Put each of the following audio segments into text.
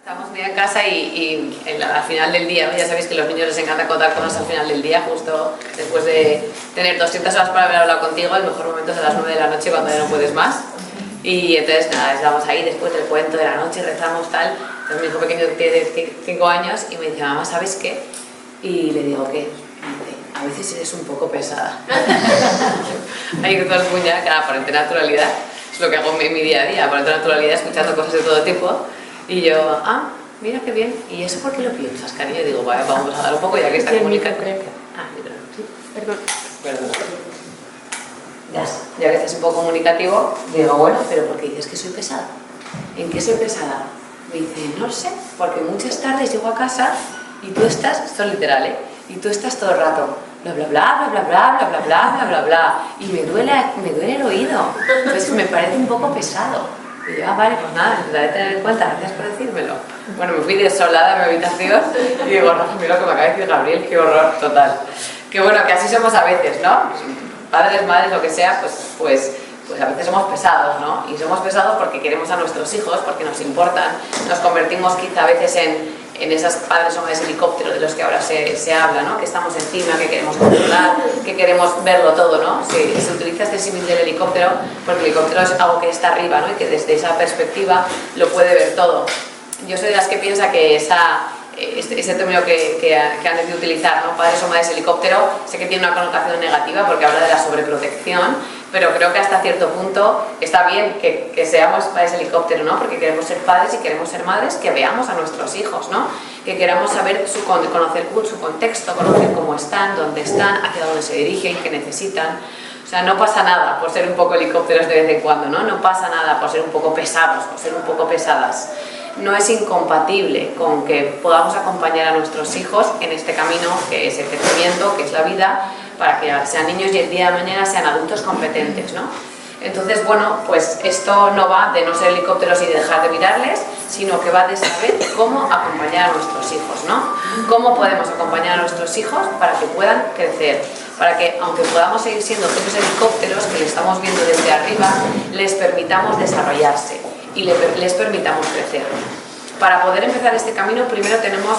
Estamos un día en casa y al final del día, ¿no? Ya sabéis que a los niños les encanta contar cosas al final del día, justo después de tener 200 horas para haber hablado contigo, el mejor momento es a las 9 de la noche cuando ya no puedes más. Y entonces nada, estamos ahí después del cuento de la noche, rezamos tal. Entonces mi hijo pequeño tiene 5 años y me dice, mamá, ¿sabes qué? Y le digo, ¿qué? Y me dice, a veces eres un poco pesada. Ahí que todas las puñas, claro, aparente naturalidad. Es lo que hago en mi día a día, aparente naturalidad, escuchando cosas de todo tipo. Y yo, mira qué bien. ¿Y eso por qué lo piensas, cariño? Y digo, vale, vamos a dar un poco ya que está comunicando. Perdón. Ya que estás un poco comunicativo, digo, bueno, pero ¿por qué dices que soy pesada? ¿En qué soy pesada? Me dice, no sé, porque muchas tardes llego a casa y tú estás, esto es literal, y tú estás todo el rato, bla bla bla, bla bla bla, bla bla bla, bla bla bla, y me duele el oído, entonces me parece un poco pesado. Y yo, vale, pues nada, intentaré tener en cuenta, gracias por decírmelo. Bueno, me fui desolada a mi habitación y digo, Rafa, mira lo que me acaba de decir Gabriel, qué horror, total. Que bueno, que así somos a veces, ¿no? Padres, madres, lo que sea, pues a veces somos pesados, ¿no? Y somos pesados porque queremos a nuestros hijos, porque nos importan, nos convertimos quizá a veces en esas padres o madres helicóptero de los que ahora se habla, ¿no? Que estamos encima, que queremos controlar, que queremos verlo todo, ¿no? Se utiliza este símil del helicóptero porque el helicóptero es algo que está arriba, ¿no? Y que desde esa perspectiva lo puede ver todo. Yo soy de las que piensa que ese término que han decidido utilizar, ¿no? Padres o madres helicóptero, sé que tiene una connotación negativa porque habla de la sobreprotección, pero creo que hasta cierto punto está bien que seamos padres helicóptero, ¿no? Porque queremos ser padres y queremos ser madres que veamos a nuestros hijos, ¿no? Que queramos saber conocer su contexto, conocer cómo están, dónde están, hacia dónde se dirigen, qué necesitan. O sea, no pasa nada por ser un poco helicópteros de vez en cuando, ¿no? No pasa nada por ser un poco pesados, por ser un poco pesadas. No es incompatible con que podamos acompañar a nuestros hijos en este camino que es el crecimiento, que es la vida, para que sean niños y el día de mañana sean adultos competentes, ¿no? Entonces, bueno, pues esto no va de no ser helicópteros y de dejar de mirarles, sino que va de saber cómo acompañar a nuestros hijos, ¿no? Cómo podemos acompañar a nuestros hijos para que puedan crecer, para que, aunque podamos seguir siendo esos helicópteros que les estamos viendo desde arriba, les permitamos desarrollarse y les permitamos crecer. Para poder empezar este camino, primero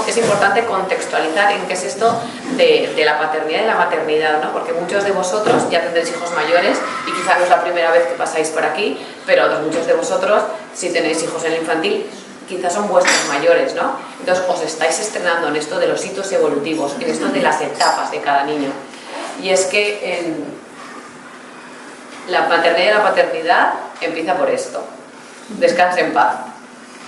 es importante contextualizar en qué es esto de la paternidad y la maternidad, ¿no? Porque muchos de vosotros ya tendréis hijos mayores y quizá no es la primera vez que pasáis por aquí, pero muchos de vosotros, si tenéis hijos en el infantil, quizás son vuestros mayores, ¿no? Entonces os estáis estrenando en esto de los hitos evolutivos, en esto de las etapas de cada niño. Y es que la maternidad y la paternidad empieza por esto. Descanse en paz.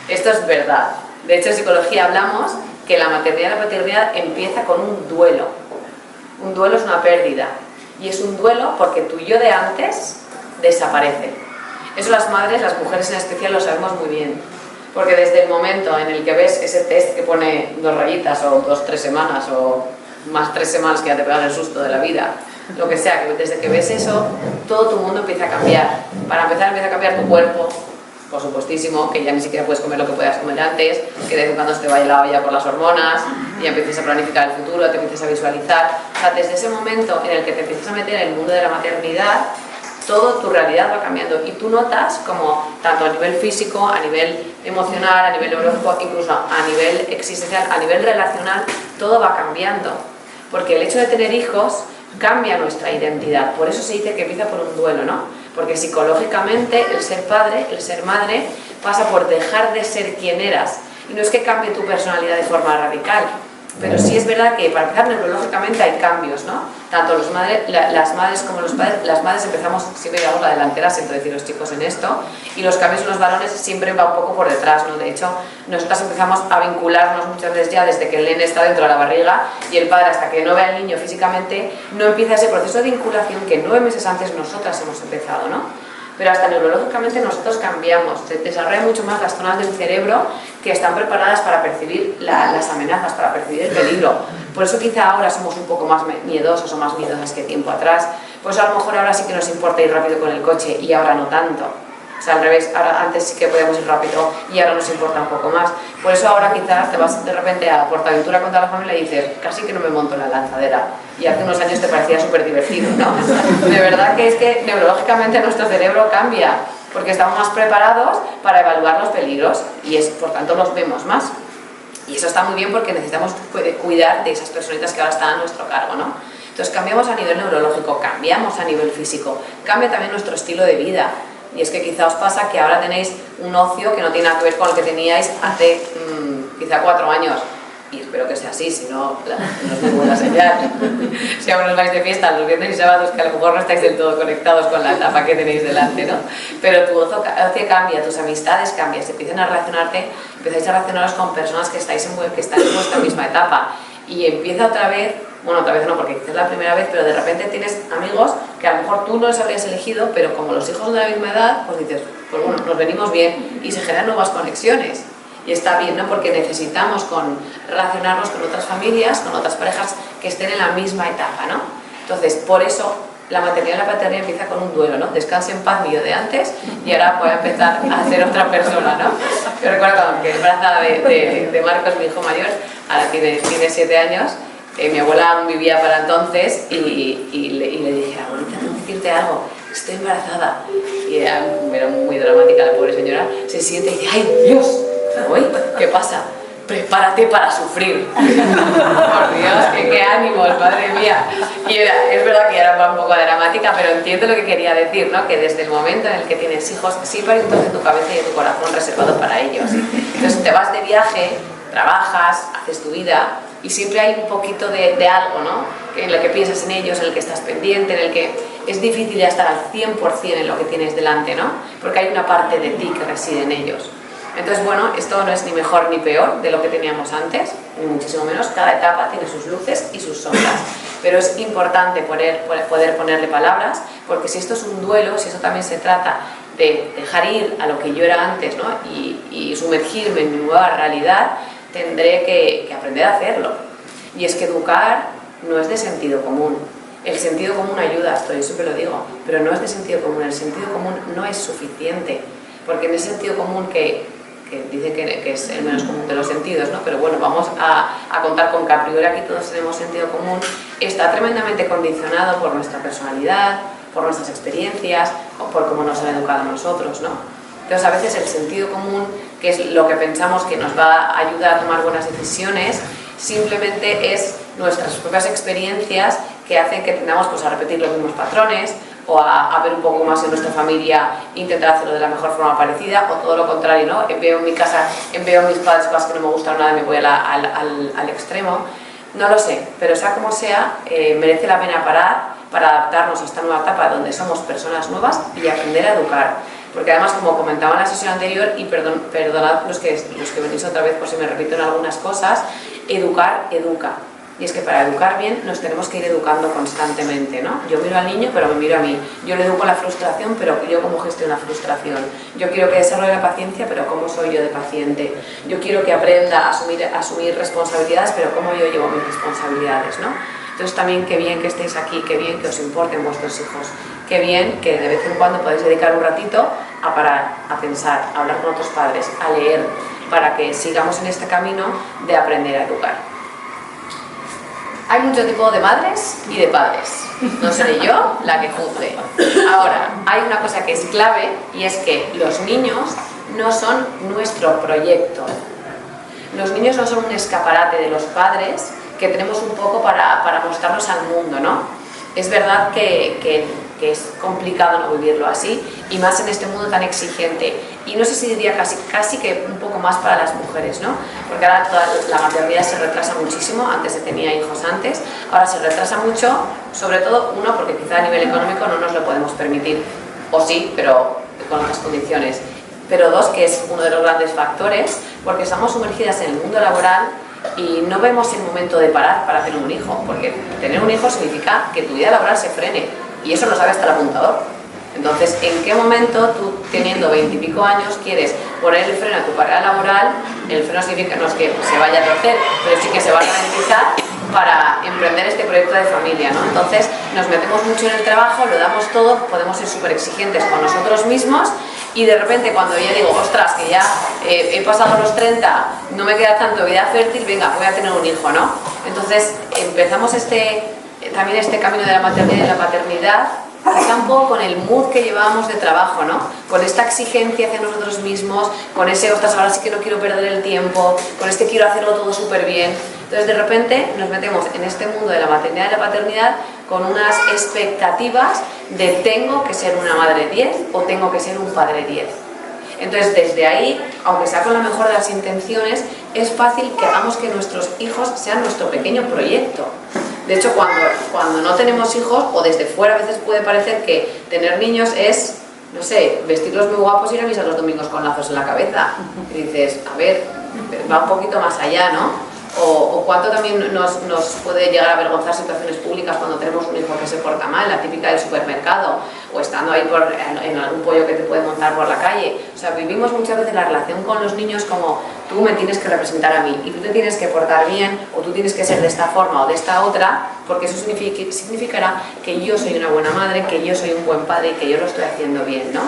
Esto es verdad. De hecho, en psicología hablamos que la maternidad y la paternidad empieza con un duelo. Un duelo es una pérdida. Y es un duelo porque tu yo de antes desaparece. Eso las madres, las mujeres en especial, lo sabemos muy bien. Porque desde el momento en el que ves ese test que pone 2 rayitas o 2-3 semanas o más 3 semanas que ya te pegan el susto de la vida, lo que sea, que desde que ves eso, todo tu mundo empieza a cambiar. Para empezar, empieza a cambiar tu cuerpo, por supuestísimo, que ya ni siquiera puedes comer lo que podías comer antes, que de vez en cuando se te vaya la olla por las hormonas, y ya empiezas a planificar el futuro, te empiezas a visualizar. O sea, desde ese momento en el que te empiezas a meter en el mundo de la maternidad, toda tu realidad va cambiando y tú notas como tanto a nivel físico, a nivel emocional, a nivel neurológico, incluso a nivel existencial, a nivel relacional, todo va cambiando. Porque el hecho de tener hijos cambia nuestra identidad. Por eso se dice que empieza por un duelo, ¿no? Porque psicológicamente el ser padre, el ser madre, pasa por dejar de ser quien eras. Y no es que cambie tu personalidad de forma radical, pero sí es verdad que para empezar neurológicamente hay cambios, ¿no? Tanto las madres como los padres, las madres empezamos siempre, digamos, la delantera, siento decir los chicos en esto, y los cambios en los varones siempre va un poco por detrás, ¿no? De hecho, nosotras empezamos a vincularnos muchas veces ya desde que el nene está dentro de la barriga y el padre hasta que no ve al niño físicamente, no empieza ese proceso de vinculación que 9 meses antes nosotras hemos empezado, ¿no? Pero hasta neurológicamente nosotros cambiamos, se desarrollan mucho más las zonas del cerebro que están preparadas para percibir las amenazas, para percibir el peligro. Por eso quizá ahora somos un poco más miedosos o más miedosas que tiempo atrás. Por eso a lo mejor ahora sí que nos importa ir rápido con el coche y ahora no tanto. O sea, al revés, ahora, antes sí que podíamos ir rápido y ahora nos importa un poco más. Por eso ahora quizás te vas de repente a PortAventura con toda la familia y dices, casi que no me monto en la lanzadera. Y hace unos años te parecía súper divertido, ¿no? De verdad que es que neurológicamente nuestro cerebro cambia. porque estamos más preparados para evaluar los peligros y por tanto los vemos más. Y eso está muy bien porque necesitamos cuidar de esas personitas que ahora están a nuestro cargo, ¿no? Entonces cambiamos a nivel neurológico, cambiamos a nivel físico, cambia también nuestro estilo de vida. Y es que quizá os pasa que ahora tenéis un ocio que no tiene nada que ver con lo que teníais hace quizá 4 años. Y espero que sea así, si no, no es muy buena señal. Si aún os vais de fiesta los viernes y sábados, que a lo mejor no estáis del todo conectados con la etapa que tenéis delante, ¿no? Pero tu ocio cambia, tus amistades cambian, se empiezan a relacionarte, empezáis a relacionaros con personas que están en vuestra misma etapa. Y empieza otra vez, bueno, otra vez no, porque quizás es la primera vez, pero de repente tienes amigos que a lo mejor tú no los habrías elegido, pero como los hijos de la misma edad, pues dices, pues bueno, nos venimos bien y se generan nuevas conexiones. Y está bien, ¿no? Porque necesitamos relacionarnos con otras familias, con otras parejas que estén en la misma etapa, ¿no? Entonces, por eso la maternidad y la paternidad empieza con un duelo, ¿no? Descanse en paz mi yo de antes y ahora voy a empezar a ser otra persona, ¿no? Yo recuerdo que embarazada de Marcos, mi hijo mayor, ahora tiene 7 años, mi abuela aún vivía para entonces y le dije, abuelita, tengo que decirte algo, estoy embarazada. Y era muy dramática la pobre señora, se siente y dice, ¡ay, Dios! Uy, ¿qué pasa? Prepárate para sufrir. Por Dios, qué ánimos, madre mía. Y es verdad que era un poco dramática, pero entiendo lo que quería decir, ¿no? Que desde el momento en el que tienes hijos, siempre hay un trozo de tu cabeza y de tu corazón reservado para ellos. Entonces te vas de viaje, trabajas, haces tu vida y siempre hay un poquito de algo, ¿no? En el que piensas en ellos, en el que estás pendiente, en el que es difícil ya estar al 100% en lo que tienes delante, ¿no? Porque hay una parte de ti que reside en ellos. Entonces, bueno, esto no es ni mejor ni peor de lo que teníamos antes, ni muchísimo menos. Cada etapa tiene sus luces y sus sombras, pero es importante poder ponerle palabras, porque si esto es un duelo, si esto también se trata de dejar ir a lo que yo era antes, ¿no? y sumergirme en mi nueva realidad, tendré que aprender a hacerlo. Y es que educar no es de sentido común. El sentido común ayuda, esto yo siempre lo digo, pero no es de sentido común. El sentido común no es suficiente, porque en ese sentido común que dice que es el menos común de los sentidos, ¿no? Pero bueno, vamos a contar con que a priori aquí todos tenemos sentido común, está tremendamente condicionado por nuestra personalidad, por nuestras experiencias, o por cómo nos han educado a nosotros, ¿no? Entonces a veces el sentido común, que es lo que pensamos que nos va a ayudar a tomar buenas decisiones, simplemente es nuestras propias experiencias que hacen que tendamos pues, a repetir los mismos patrones, o a ver un poco más en nuestra familia, intentar hacerlo de la mejor forma parecida, o todo lo contrario, ¿no? Veo en mi casa, veo a mis padres cosas que no me gustan nada y me voy al extremo. No lo sé, pero sea como sea, merece la pena parar para adaptarnos a esta nueva etapa donde somos personas nuevas y aprender a educar. Porque además, como comentaba en la sesión anterior, y perdonad los que venís otra vez por si me repito en algunas cosas, educar educa. Y es que para educar bien nos tenemos que ir educando constantemente, ¿no? Yo miro al niño, pero me miro a mí. Yo le educo la frustración, pero yo cómo gestiono la frustración. Yo quiero que desarrolle la paciencia, pero cómo soy yo de paciente. Yo quiero que aprenda a asumir responsabilidades, pero cómo yo llevo mis responsabilidades, ¿no? Entonces también qué bien que estéis aquí, qué bien que os importen vuestros hijos, qué bien que de vez en cuando podéis dedicar un ratito a parar, a pensar, a hablar con otros padres, a leer, para que sigamos en este camino de aprender a educar. Hay mucho tipo de madres y de padres, no seré yo la que juzgue. Ahora, hay una cosa que es clave y es que los niños no son nuestro proyecto. Los niños no son un escaparate de los padres que tenemos un poco para mostrarnos al mundo, ¿no? Es verdad que es complicado no vivirlo así, y más en este mundo tan exigente. Y no sé si diría casi que un poco más para las mujeres, ¿no? Porque ahora la maternidad se retrasa muchísimo, antes se tenía hijos antes, ahora se retrasa mucho, sobre todo, uno, porque quizá a nivel económico no nos lo podemos permitir, o sí, pero con otras condiciones. Pero dos, que es uno de los grandes factores, porque estamos sumergidas en el mundo laboral y no vemos el momento de parar para tener un hijo, porque tener un hijo significa que tu vida laboral se frene, y eso lo sabe hasta el apuntador. Entonces, ¿en qué momento tú, teniendo 20 y pico años, quieres poner el freno a tu carrera laboral? El freno significa no es que se vaya a torcer, pero sí que se va a ralentizar para emprender este proyecto de familia, ¿no? Entonces, nos metemos mucho en el trabajo, lo damos todo, podemos ser súper exigentes con nosotros mismos, y de repente cuando yo digo, ostras, que ya he pasado los 30, no me queda tanto vida fértil, venga, voy a tener un hijo, ¿no? Entonces, empezamos también este camino de la maternidad y la paternidad quizá un poco con el mood que llevábamos de trabajo, ¿no? Con esta exigencia hacia nosotros mismos, con ese, ostras, ahora sí que no quiero perder el tiempo, con este quiero hacerlo todo súper bien. Entonces de repente nos metemos en este mundo de la maternidad y la paternidad con unas expectativas de tengo que ser una madre 10 o tengo que ser un padre 10. Entonces desde ahí, aunque sea con la mejor de las intenciones, es fácil que hagamos que nuestros hijos sean nuestro pequeño proyecto. De hecho, cuando no tenemos hijos, o desde fuera a veces puede parecer que tener niños es, no sé, vestirlos muy guapos y ir a misa los domingos con lazos en la cabeza. Y dices, a ver, va un poquito más allá, ¿no? O cuánto también nos puede llegar a avergonzar situaciones públicas cuando tenemos un hijo que se porta mal, la típica del supermercado, o estando ahí en algún pollo que te puede montar por la calle. O sea, vivimos muchas veces la relación con los niños como tú me tienes que representar a mí y tú te tienes que portar bien o tú tienes que ser de esta forma o de esta otra, porque eso significará que yo soy una buena madre, que yo soy un buen padre y que yo lo estoy haciendo bien, ¿no?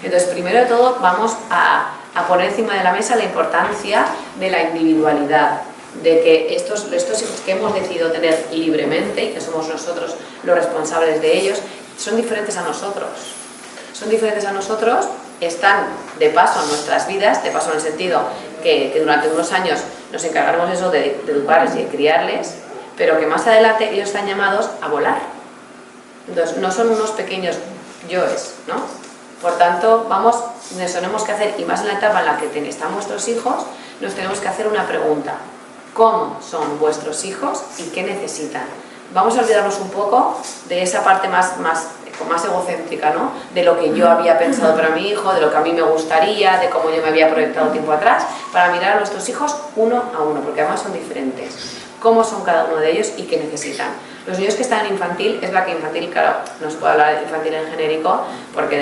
Entonces, primero de todo, vamos a poner encima de la mesa la importancia de la individualidad, de que estos hijos que hemos decidido tener libremente y que somos nosotros los responsables de ellos, son diferentes a nosotros. Son diferentes a nosotros, están de paso en nuestras vidas, de paso en el sentido que durante unos años nos encargaremos eso de educarles y de criarles, pero que más adelante ellos están llamados a volar. Entonces, no son unos pequeños yoes, ¿no? Por tanto, nos tenemos que hacer, y más en la etapa en la que están vuestros hijos, nos tenemos que hacer una pregunta. ¿Cómo son vuestros hijos y qué necesitan? Vamos a olvidarnos un poco de esa parte más egocéntrica, ¿no? De lo que yo había pensado para mi hijo, de lo que a mí me gustaría, de cómo yo me había proyectado tiempo atrás, para mirar a nuestros hijos uno a uno, porque además son diferentes. ¿Cómo son cada uno de ellos y qué necesitan? Los niños que están en infantil, es verdad que infantil, claro, no se puede hablar de infantil en genérico, porque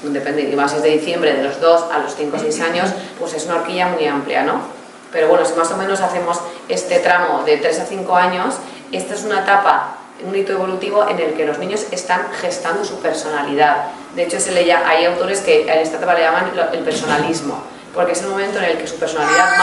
depende, y más si es de diciembre, de los 2 a los 5 o 6 años, pues es una horquilla muy amplia, ¿no? Pero bueno, si más o menos hacemos este tramo de 3 a 5 años, esta es una etapa, un hito evolutivo en el que los niños están gestando su personalidad. De hecho, hay autores que en esta etapa le llaman el personalismo, porque es el momento en el que su personalidad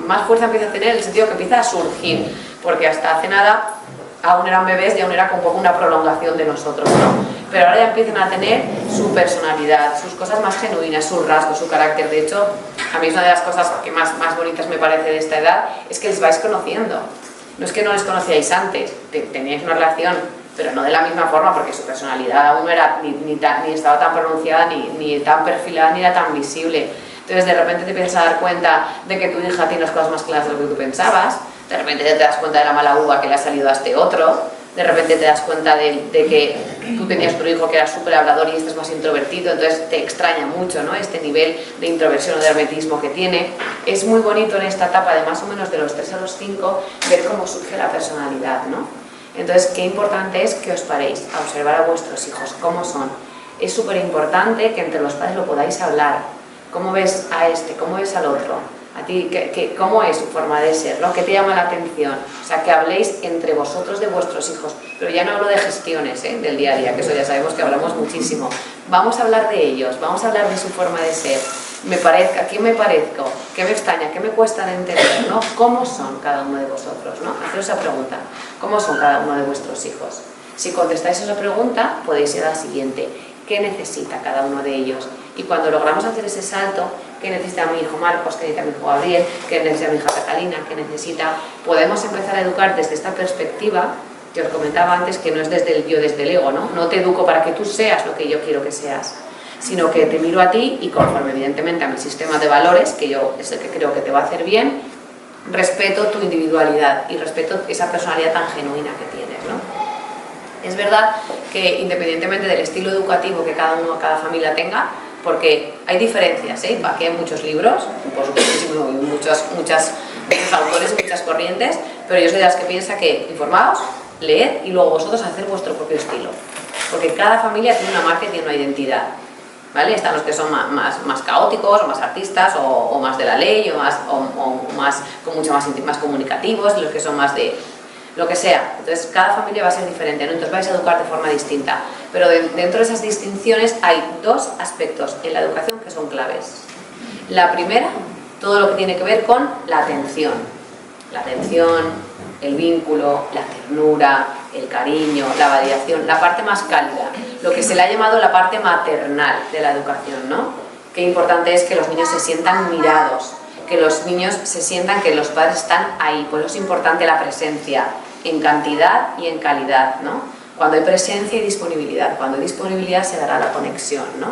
más fuerza empieza a tener, en el sentido que empieza a surgir, porque hasta hace nada aún eran bebés y aún era como una prolongación de nosotros, ¿no? Pero ahora ya empiezan a tener su personalidad, sus cosas más genuinas, sus rasgos, su carácter. De hecho, a mí es una de las cosas que más bonitas me parece de esta edad, es que les vais conociendo. No es que no les conocíais antes, teníais una relación, pero no de la misma forma, porque su personalidad aún no era ni estaba tan pronunciada, ni tan perfilada, ni era tan visible. Entonces de repente te empiezas a dar cuenta de que tu hija tiene las cosas más claras de lo que tú pensabas, de repente te das cuenta de la mala uva que le ha salido a este otro, de repente te das cuenta de que tú tenías tu hijo que era súper hablador y este es más introvertido, entonces te extraña mucho, ¿no? Este nivel de introversión o de hermetismo que tiene. Es muy bonito en esta etapa de más o menos de los 3 a los 5 ver cómo surge la personalidad, ¿no? Entonces, qué importante es que os paréis a observar a vuestros hijos, cómo son. Es súper importante que entre los padres lo podáis hablar. ¿Cómo ves a este? ¿Cómo ves al otro? A ti, ¿cómo es su forma de ser? ¿No? ¿Qué te llama la atención? O sea, que habléis entre vosotros de vuestros hijos. Pero ya no hablo de gestiones, del día a día, que eso ya sabemos que hablamos muchísimo. Vamos a hablar de ellos, vamos a hablar de su forma de ser. ¿A quién me parezco? ¿Qué me extraña? ¿Qué me cuesta de entender? ¿No? ¿Cómo son cada uno de vosotros? ¿No? Haceros esa pregunta. ¿Cómo son cada uno de vuestros hijos? Si contestáis esa pregunta, podéis ir a la siguiente. ¿Qué necesita cada uno de ellos? Y cuando logramos hacer ese salto, ¿qué necesita mi hijo Marcos? ¿Qué necesita mi hijo Gabriel? ¿Qué necesita mi hija Catalina? ¿Qué necesita? Podemos empezar a educar desde esta perspectiva que os comentaba antes, que no es desde el yo, desde el ego, ¿no? No te educo para que tú seas lo que yo quiero que seas, sino que te miro a ti y conforme evidentemente a mi sistema de valores, que yo es el que creo que te va a hacer bien, respeto tu individualidad y respeto esa personalidad tan genuina que tienes, ¿no? Es verdad que independientemente del estilo educativo que cada familia tenga, porque hay diferencias, ¿eh? Aquí hay muchos libros, por supuesto, muchos autores, muchas corrientes, pero yo soy de las que piensa que informaos, leed y luego vosotros hacer vuestro propio estilo, porque cada familia tiene una marca y tiene una identidad, ¿vale? Están los que son más caóticos, o más artistas, o más de la ley, o más comunicativos, los que son más de lo que sea. Entonces cada familia va a ser diferente, ¿no? Entonces vais a educar de forma distinta, pero dentro de esas distinciones hay dos aspectos en la educación que son claves. La primera, todo lo que tiene que ver con la atención, el vínculo, la ternura, el cariño, la validación, la parte más cálida, lo que se le ha llamado la parte maternal de la educación, ¿no? Qué importante es que los niños se sientan mirados, que los niños se sientan que los padres están ahí, por eso es importante la presencia en cantidad y en calidad, ¿no? Cuando hay presencia y disponibilidad, cuando hay disponibilidad se dará la conexión, ¿no?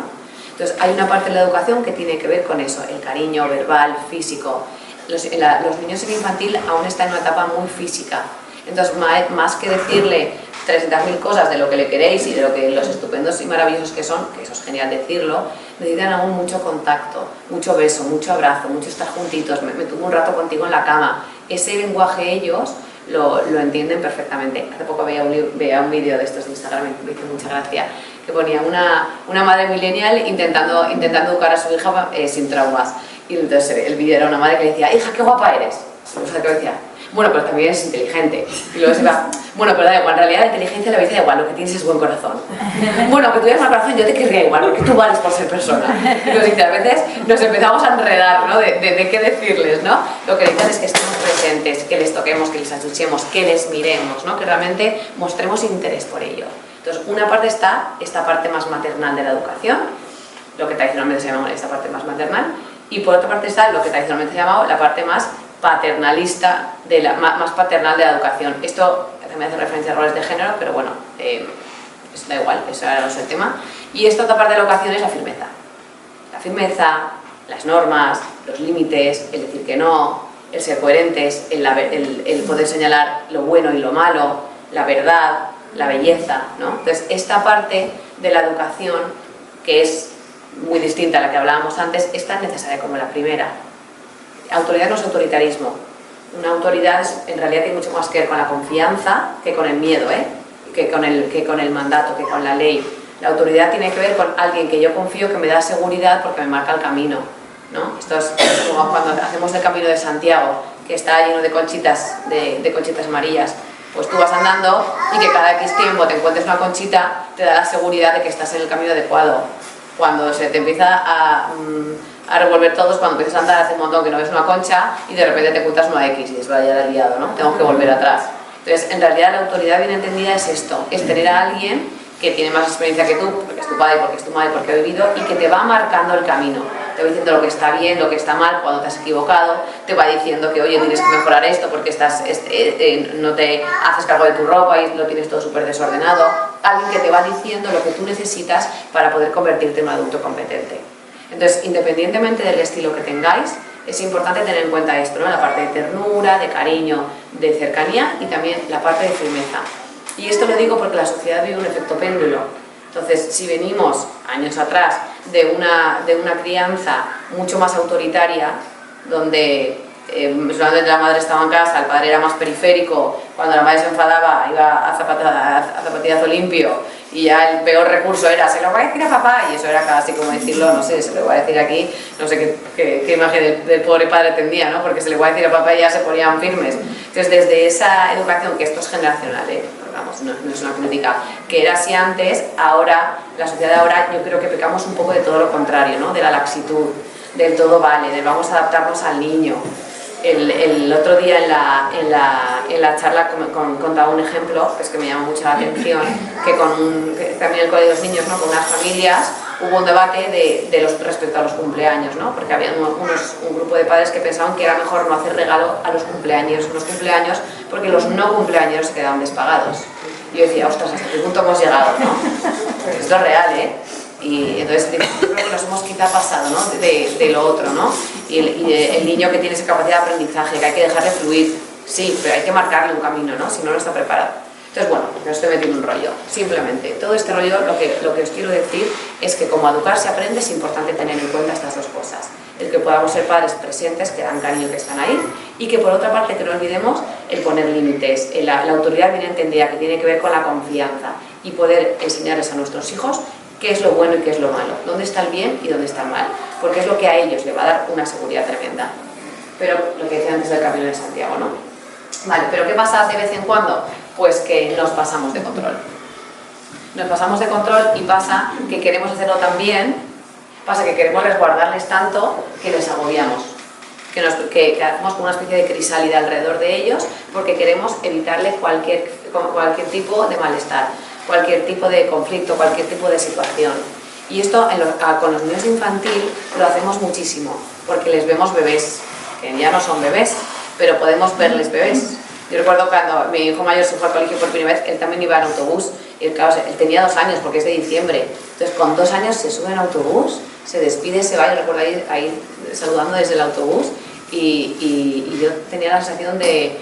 Entonces hay una parte de la educación que tiene que ver con eso, el cariño verbal, físico. Los niños en infantil aún están en una etapa muy física, entonces más que decirle 300.000 cosas de lo que le queréis y de lo que los estupendos y maravillosos que son, que eso es genial decirlo, necesitan aún mucho contacto, mucho beso, mucho abrazo, mucho estar juntitos, me tuve un rato contigo en la cama. Ese lenguaje ellos lo entienden perfectamente. Hace poco veía un vídeo de estos de Instagram, me hizo mucha gracia, que ponía una madre millennial intentando educar a su hija sin traumas. Y entonces el vídeo era una madre que le decía, hija, qué guapa eres. Y la hija que le decía, bueno, pero también eres inteligente. Y luego se va, bueno, pero da igual, en realidad la inteligencia la belleza da igual, lo que tienes es buen corazón. Bueno, que tuvieras mal corazón yo te querría igual, porque tú vales por ser persona. Y a veces nos empezamos a enredar, ¿no? De qué decirles, ¿no? Lo que necesitan es que estemos presentes, que les toquemos, que les achuchemos, que les miremos, ¿no? Que realmente mostremos interés por ello. Entonces, una parte está esta parte más maternal de la educación, lo que tradicionalmente se llama esta parte más maternal, y por otra parte está lo que tradicionalmente se ha llamado la parte más paternalista, más paternal de la educación. Esto también hace referencia a roles de género, pero bueno, eso da igual, eso era el tema. Y esta otra parte de la educación es la firmeza. La firmeza, las normas, los límites, el decir que no, el ser coherentes, el poder señalar lo bueno y lo malo, la verdad, la belleza, ¿no? Entonces, esta parte de la educación, que es muy distinta a la que hablábamos antes, es tan necesaria como la primera. Autoridad no es autoritarismo. Una autoridad en realidad tiene mucho más que ver con la confianza que con el miedo, que con el mandato, que con la ley. La autoridad tiene que ver con alguien que yo confío, que me da seguridad porque me marca el camino, ¿no? Esto es como cuando hacemos el Camino de Santiago, que está lleno de conchitas, de conchitas amarillas. Pues tú vas andando y que cada X tiempo te encuentres una conchita, te da la seguridad de que estás en el camino adecuado. Cuando se te empieza a revolver todos, cuando empiezas a andar hace un montón que no ves una concha y de repente te encuentras una X y dices, vaya, ya he liado, ¿no? Tengo que volver atrás. Entonces, en realidad la autoridad bien entendida es esto, es tener a alguien que tiene más experiencia que tú, porque es tu padre, porque es tu madre, porque ha vivido, y que te va marcando el camino. Te va diciendo lo que está bien, lo que está mal, cuando te has equivocado, te va diciendo que, oye, tienes que mejorar esto porque no te haces cargo de tu ropa y lo tienes todo súper desordenado. Alguien que te va diciendo lo que tú necesitas para poder convertirte en un adulto competente. Entonces, independientemente del estilo que tengáis, es importante tener en cuenta esto, ¿no? La parte de ternura, de cariño, de cercanía y también la parte de firmeza. Y esto lo digo porque la sociedad vive un efecto péndulo. Entonces, si venimos años atrás de una crianza mucho más autoritaria, donde solamente la madre estaba en casa, el padre era más periférico, cuando la madre se enfadaba iba a zapatillazo limpio y ya el peor recurso era, se lo voy a decir a papá, y eso era casi como decirlo, no sé, se lo voy a decir aquí, no sé qué imagen del pobre padre tendría, ¿no? Porque se le voy a decir a papá y ya se ponían firmes. Entonces, desde esa educación, que esto es generacional, vamos, no es una crítica, que era así antes, ahora, la sociedad de ahora, yo creo que pecamos un poco de todo lo contrario, ¿no? De la laxitud, del todo vale, del vamos a adaptarnos al niño. El otro día en la charla contaba un ejemplo pues, que me llamó mucho la atención, que también el Colegio de los Niños, ¿no? Con unas familias hubo un debate respecto a los cumpleaños, ¿no? Porque había un grupo de padres que pensaban que era mejor no hacer regalo a los cumpleaños porque los no cumpleaños se quedaban despagados. Y yo decía, ostras, ¿hasta qué punto hemos llegado, no? Pues esto es real, ¿eh? Y entonces yo creo que nos hemos quizá pasado, ¿no? de lo otro, ¿no? Y el niño que tiene esa capacidad de aprendizaje, que hay que dejarle fluir, sí, pero hay que marcarle un camino, ¿no? Si no, no está preparado. Entonces, bueno, no estoy metiendo un rollo, simplemente. Todo este rollo, lo que os quiero decir es que como educar se aprende, es importante tener en cuenta estas dos cosas. El que podamos ser padres presentes, que dan cariño, que están ahí, y que por otra parte, que no olvidemos el poner límites, la autoridad bien entendida, que tiene que ver con la confianza, y poder enseñarles a nuestros hijos qué es lo bueno y qué es lo malo, dónde está el bien y dónde está el mal, porque es lo que a ellos le va a dar una seguridad tremenda. Pero lo que decía antes del Camino de Santiago, ¿no? Vale, pero ¿qué pasa de vez en cuando? Pues que nos pasamos de control. Nos pasamos de control y pasa que queremos hacerlo tan bien, pasa que queremos resguardarles tanto que les agobiamos, que hacemos como una especie de crisálida alrededor de ellos porque queremos evitarle cualquier cualquier tipo de malestar, cualquier tipo de conflicto, cualquier tipo de situación. Y esto con los niños de infantil lo hacemos muchísimo, porque les vemos bebés, que ya no son bebés, pero podemos verles bebés. Yo recuerdo cuando mi hijo mayor se fue al colegio por primera vez, él también iba en autobús, y claro, él tenía 2 años porque es de diciembre, entonces con 2 años se sube en autobús, se despide, se va, yo recuerdo ahí saludando desde el autobús, y yo tenía la sensación de,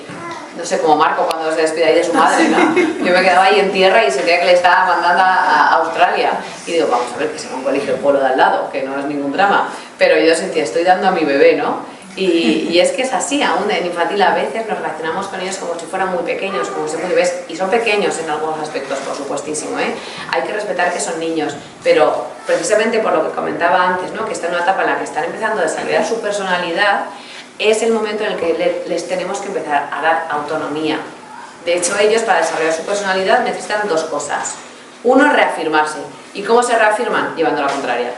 no sé, como Marco cuando se despide ahí de su madre, ¿no? Yo me quedaba ahí en tierra y sentía que le estaba mandando a Australia, y digo, vamos a ver, que sea un colegio del pueblo de al lado, que no es ningún drama, pero yo sentía, estoy dando a mi bebé, ¿no? Y es que es así, aún en infantil a veces nos relacionamos con ellos como si fueran muy pequeños, como si fueran bebés, y son pequeños en algunos aspectos, por supuestísimo, ¿eh? Hay que respetar que son niños, pero precisamente por lo que comentaba antes, ¿no? Que está en una etapa en la que están empezando a desarrollar su personalidad, es el momento en el que les tenemos que empezar a dar autonomía. De hecho, ellos para desarrollar su personalidad necesitan 2 cosas. Uno, reafirmarse. ¿Y cómo se reafirman? Llevando la contraria.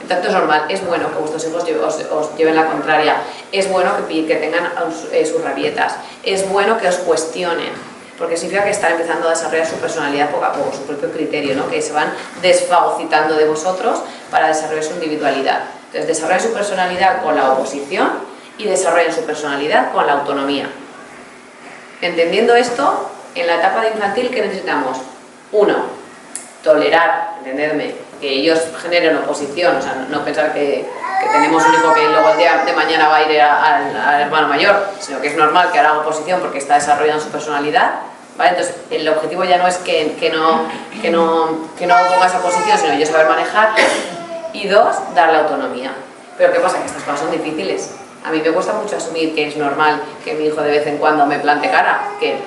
Tanto es normal, es bueno que vuestros hijos os lleven la contraria, es bueno que tengan sus rabietas, es bueno que os cuestionen, porque significa que están empezando a desarrollar su personalidad poco a poco, su propio criterio, ¿no? Que se van desfagocitando de vosotros para desarrollar su individualidad. Entonces desarrollan su personalidad con la oposición y desarrollan su personalidad con la autonomía. Entendiendo esto, en la etapa de infantil, ¿qué necesitamos? 1, tolerar, entendedme, que ellos generen oposición, o sea, no pensar que tenemos un hijo que luego el día de mañana va a ir al hermano mayor, sino que es normal que haga oposición porque está desarrollando su personalidad, ¿vale? Entonces el objetivo ya no es que no ponga esa oposición, sino yo saber manejar. Y 2, darle autonomía. Pero ¿qué pasa? Que estas cosas son difíciles. A mí me cuesta mucho asumir que es normal que mi hijo de vez en cuando me plante cara, que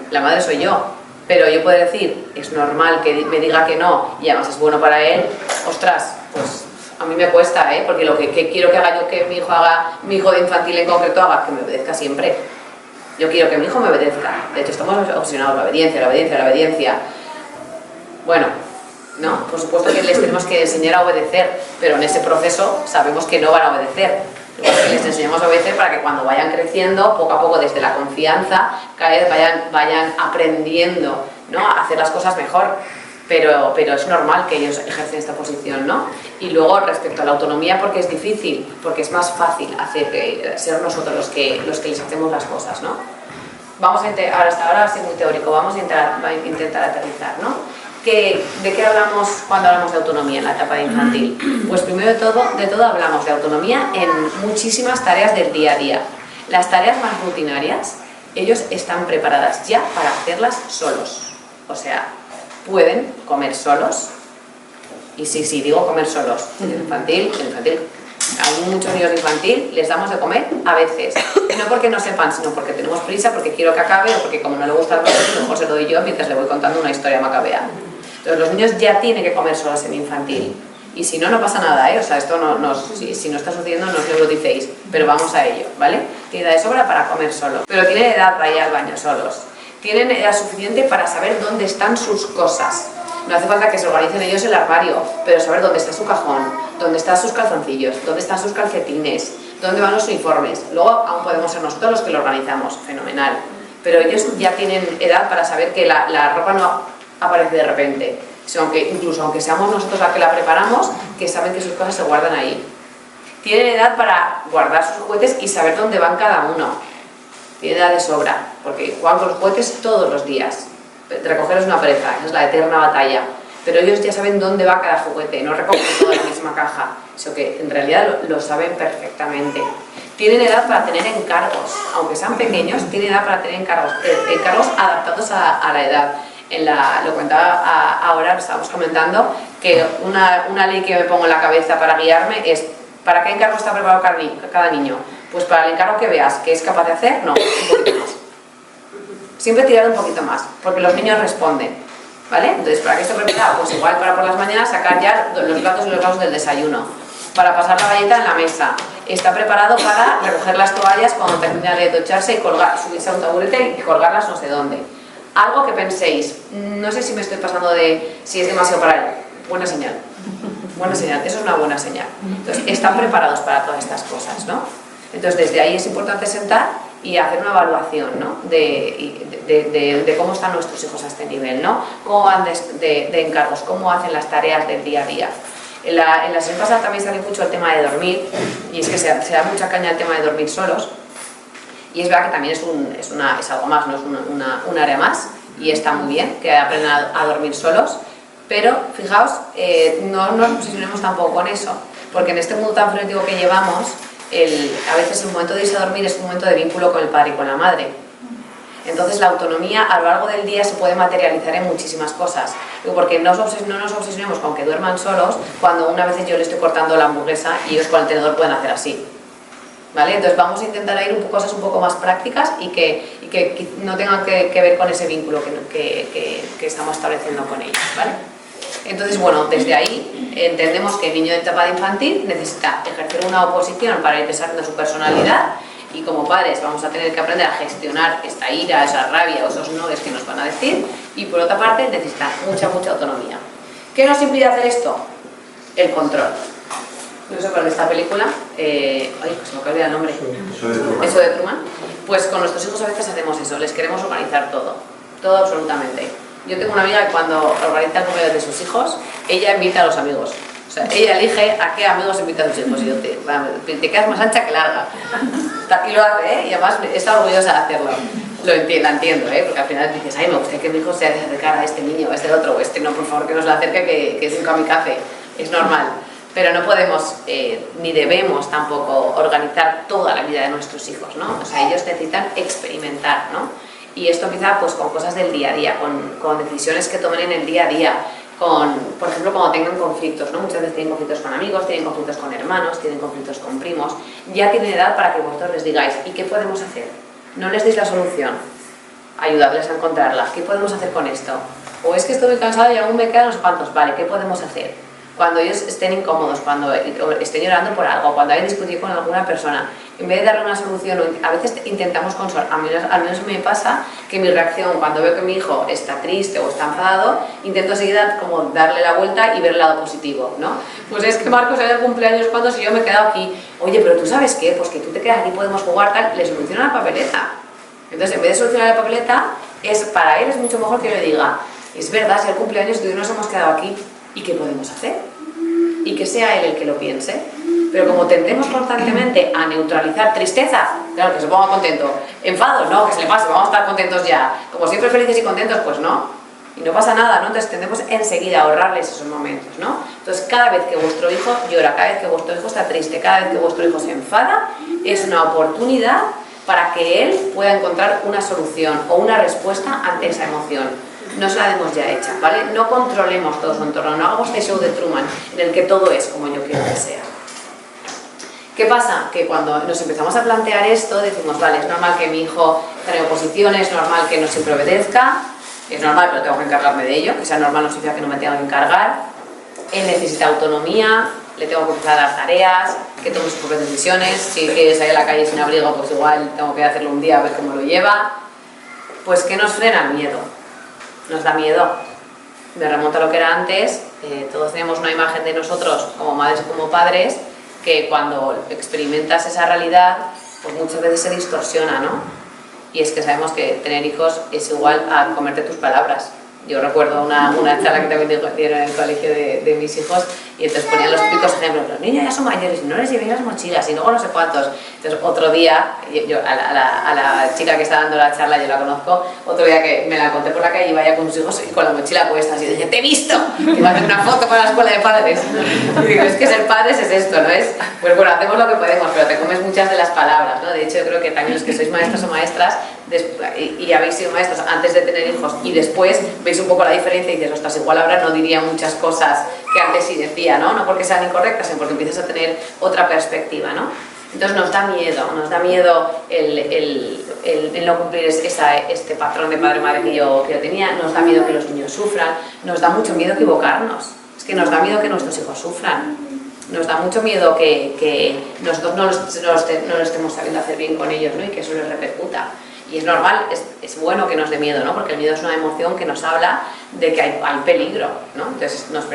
la madre soy yo. Pero yo puedo decir, es normal que me diga que no y además es bueno para él, ostras, pues a mí me cuesta, ¿eh? Porque lo que quiero que haga yo, que mi hijo de infantil en concreto haga, que me obedezca siempre. Yo quiero que mi hijo me obedezca. De hecho, estamos obsesionados, la obediencia. Bueno, ¿no? Por supuesto que les tenemos que enseñar a obedecer, pero en ese proceso sabemos que no van a obedecer. Les enseñamos a obedecer para que cuando vayan creciendo, poco a poco desde la confianza, cada vez vayan aprendiendo, ¿no? A hacer las cosas mejor, pero es normal que ellos ejercen esta posición, ¿no? Y luego respecto a la autonomía, porque es difícil, porque es más fácil ser nosotros los que les hacemos las cosas, ¿no? Vamos a intentar, hasta ahora ha sido muy teórico, vamos a intentar aterrizar, ¿no? ¿De qué hablamos cuando hablamos de autonomía en la etapa de infantil? Pues primero de todo hablamos de autonomía en muchísimas tareas del día a día. Las tareas más rutinarias, ellos están preparadas ya para hacerlas solos. O sea, pueden comer solos, y sí, digo comer solos. En infantil, a muchos niños de infantil les damos de comer a veces. No porque no sepan, sino porque tenemos prisa, porque quiero que acabe, o porque como no le gusta el comer, mejor se lo doy yo mientras le voy contando una historia macabea. Entonces los niños ya tienen que comer solos en infantil. Y si no, no pasa nada, ¿eh? O sea, esto si no está sucediendo, no os lo dicéis, pero vamos a ello, ¿vale? Tienen edad de sobra para comer solos, pero tienen edad para ir al baño solos. Tienen edad suficiente para saber dónde están sus cosas. No hace falta que se organicen ellos el armario, pero saber dónde está su cajón, dónde están sus calzoncillos, dónde están sus calcetines, dónde van los uniformes. Luego aún podemos ser nosotros los que lo organizamos, fenomenal. Pero ellos ya tienen edad para saber que la ropa no aparece de repente, sino que incluso aunque seamos nosotros la que la preparamos, que saben que sus cosas se guardan ahí. Tienen edad para guardar sus juguetes y saber dónde van cada uno. Tienen edad de sobra, porque juegan con los juguetes todos los días. Recoger es una pereza, es la eterna batalla. Pero ellos ya saben dónde va cada juguete, no recogen todo en la misma caja, sino que en realidad lo saben perfectamente. Tienen edad para tener encargos, aunque sean pequeños, tienen edad para tener encargos adaptados a la edad. Lo comentaba ahora, estábamos comentando, que una ley que me pongo en la cabeza para guiarme es: ¿para qué encargo está preparado cada niño? Pues para el encargo que veas que es capaz de hacer, no, un poquito más. Siempre tirar un poquito más, porque los niños responden, ¿vale? Entonces, ¿para qué está preparado? Pues igual para por las mañanas sacar ya los platos y los vasos del desayuno, para pasar la galleta en la mesa. Está preparado para recoger las toallas cuando termina de ducharse y subirse a un taburete y colgarlas no sé dónde. Algo que penséis, no sé si me estoy pasando si es demasiado para él. Buena señal, eso es una buena señal. Entonces, están preparados para todas estas cosas, ¿no? Entonces, desde ahí es importante sentar y hacer una evaluación, ¿no? de cómo están nuestros hijos a este nivel, ¿no? Cómo van de encargos, cómo hacen las tareas del día a día. En la sesión pasada también salió mucho el tema de dormir, y es que se da mucha caña el tema de dormir solos, y es verdad que también es algo más, no es un área más, y está muy bien que aprendan a dormir solos, pero fijaos, no nos obsesionemos tampoco con eso, porque en este mundo tan frenético que llevamos, a veces el momento de irse a dormir es un momento de vínculo con el padre y con la madre. Entonces la autonomía a lo largo del día se puede materializar en muchísimas cosas. Porque no nos obsesionemos con que duerman solos cuando una vez yo le estoy cortando la hamburguesa y ellos con el tenedor pueden hacer así. ¿Vale? Entonces vamos a intentar ir cosas un poco más prácticas y que no tengan que ver con ese vínculo que estamos estableciendo con ellos. ¿Vale? Entonces, bueno, desde ahí entendemos que el niño de etapa de infantil necesita ejercer una oposición para ir desarrollando su personalidad, y como padres vamos a tener que aprender a gestionar esta ira, esa rabia o esos noes que nos van a decir, y por otra parte necesitan mucha autonomía. ¿Qué nos impide hacer esto? El control. No sé cuál es esta película, pues se me olvidado el nombre. Eso de Truman. Pues con nuestros hijos a veces hacemos eso, les queremos organizar todo absolutamente. Yo tengo una amiga que cuando organiza el cumpleaños de sus hijos, ella invita a los amigos. O sea, ella elige a qué amigos invita a sus hijos, y yo te quedas más ancha que larga. Y lo hace, y además está orgullosa de hacerlo. La entiendo, porque al final dices, ay, me gustaría que mi hijo se acercara a este niño, a este otro, o este no, por favor, que nos lo acerque, que es un kamikaze. Es normal. Pero no podemos, ni debemos tampoco organizar toda la vida de nuestros hijos, ¿no? O sea, ellos necesitan experimentar, ¿no? Y esto empieza pues con cosas del día a día, con decisiones que tomen en el día a día, por ejemplo, cuando tengan conflictos, ¿no? Muchas veces tienen conflictos con amigos, tienen conflictos con hermanos, tienen conflictos con primos, ya tienen edad para que vosotros les digáis, ¿y qué podemos hacer? No les deis la solución, ayudarles a encontrarla. ¿Qué podemos hacer con esto? O es que estoy muy cansado y aún me quedan unos cuantos, vale, ¿qué podemos hacer? Cuando ellos estén incómodos, cuando estén llorando por algo, cuando hayan discutido con alguna persona, en vez de darle una solución, a veces intentamos consolar. Al menos me pasa que mi reacción cuando veo que mi hijo está triste o está enfadado, intento seguida como darle la vuelta y ver el lado positivo, ¿no? Pues es que Marcos ha ido al cumpleaños cuando si yo me he quedado aquí, oye, pero tú sabes qué, pues que tú te quedas aquí, podemos jugar, tal, le soluciona la papeleta. Entonces, en vez de solucionar la papeleta, para él es mucho mejor que yo le diga, es verdad, si el cumpleaños tú y yo nos hemos quedado aquí, ¿y qué podemos hacer? Y que sea él el que lo piense. Pero como tendemos constantemente a neutralizar tristeza, claro, que se ponga contento, enfados, no, que se le pase, vamos a estar contentos ya, como siempre felices y contentos, pues no, y no pasa nada, ¿no? Entonces tendemos enseguida a ahorrarles esos momentos, ¿no? Entonces cada vez que vuestro hijo llora, cada vez que vuestro hijo está triste, cada vez que vuestro hijo se enfada, es una oportunidad para que él pueda encontrar una solución o una respuesta ante esa emoción. No se la demos ya hecha, ¿vale? No controlemos todo su entorno, no hagamos este show de Truman en el que todo es como yo quiero que sea. ¿Qué pasa? Que cuando nos empezamos a plantear esto, decimos, vale, es normal que mi hijo esté en oposición, es normal que no siempre obedezca, es normal, pero tengo que encargarme de ello, que sea normal no significa que no me tenga que encargar, él necesita autonomía, le tengo que empezar a dar tareas, que tome sus propias decisiones, si quiere salir a la calle sin abrigo, pues igual tengo que hacerlo un día a ver cómo lo lleva. Pues ¿qué nos frena? El miedo. Nos da miedo. Me remonto a lo que era antes, todos tenemos una imagen de nosotros como madres o como padres que cuando experimentas esa realidad pues muchas veces se distorsiona, ¿no? Y es que sabemos que tener hijos es igual a comerte tus palabras. Yo recuerdo una charla que también dieron en el colegio de mis hijos, y entonces ponían los típicos ejemplos, los niños ya son mayores y no les llevéis las mochilas y luego no sé cuántos. Entonces otro día, yo a la chica que está dando la charla, yo la conozco, otro día que me la conté por la calle, iba ya con sus hijos y con la mochila puesta, así de, te he visto, que va a hacer una foto para la escuela de padres. Y digo, es que ser padres es esto, ¿no es? Pues bueno, hacemos lo que podemos, pero te comes muchas de las palabras, ¿no? De hecho, yo creo que también los que sois maestros o maestras, y habéis sido maestros antes de tener hijos y después veis un poco la diferencia y dices, ostras, igual ahora no diría muchas cosas que antes sí decía, ¿no? No porque sean incorrectas, sino porque empiezas a tener otra perspectiva, ¿no? Entonces nos da miedo el no cumplir este patrón de padre-madre que yo tenía, nos da miedo que los niños sufran, nos da mucho miedo equivocarnos, es que nos da miedo que nuestros hijos sufran, nos da mucho miedo que nosotros no lo estemos sabiendo hacer bien con ellos, ¿no? Y que eso les repercuta. Y es normal, es bueno que nos dé miedo, ¿no? Porque el miedo es una emoción que nos habla de que hay peligro, ¿no? Entonces nos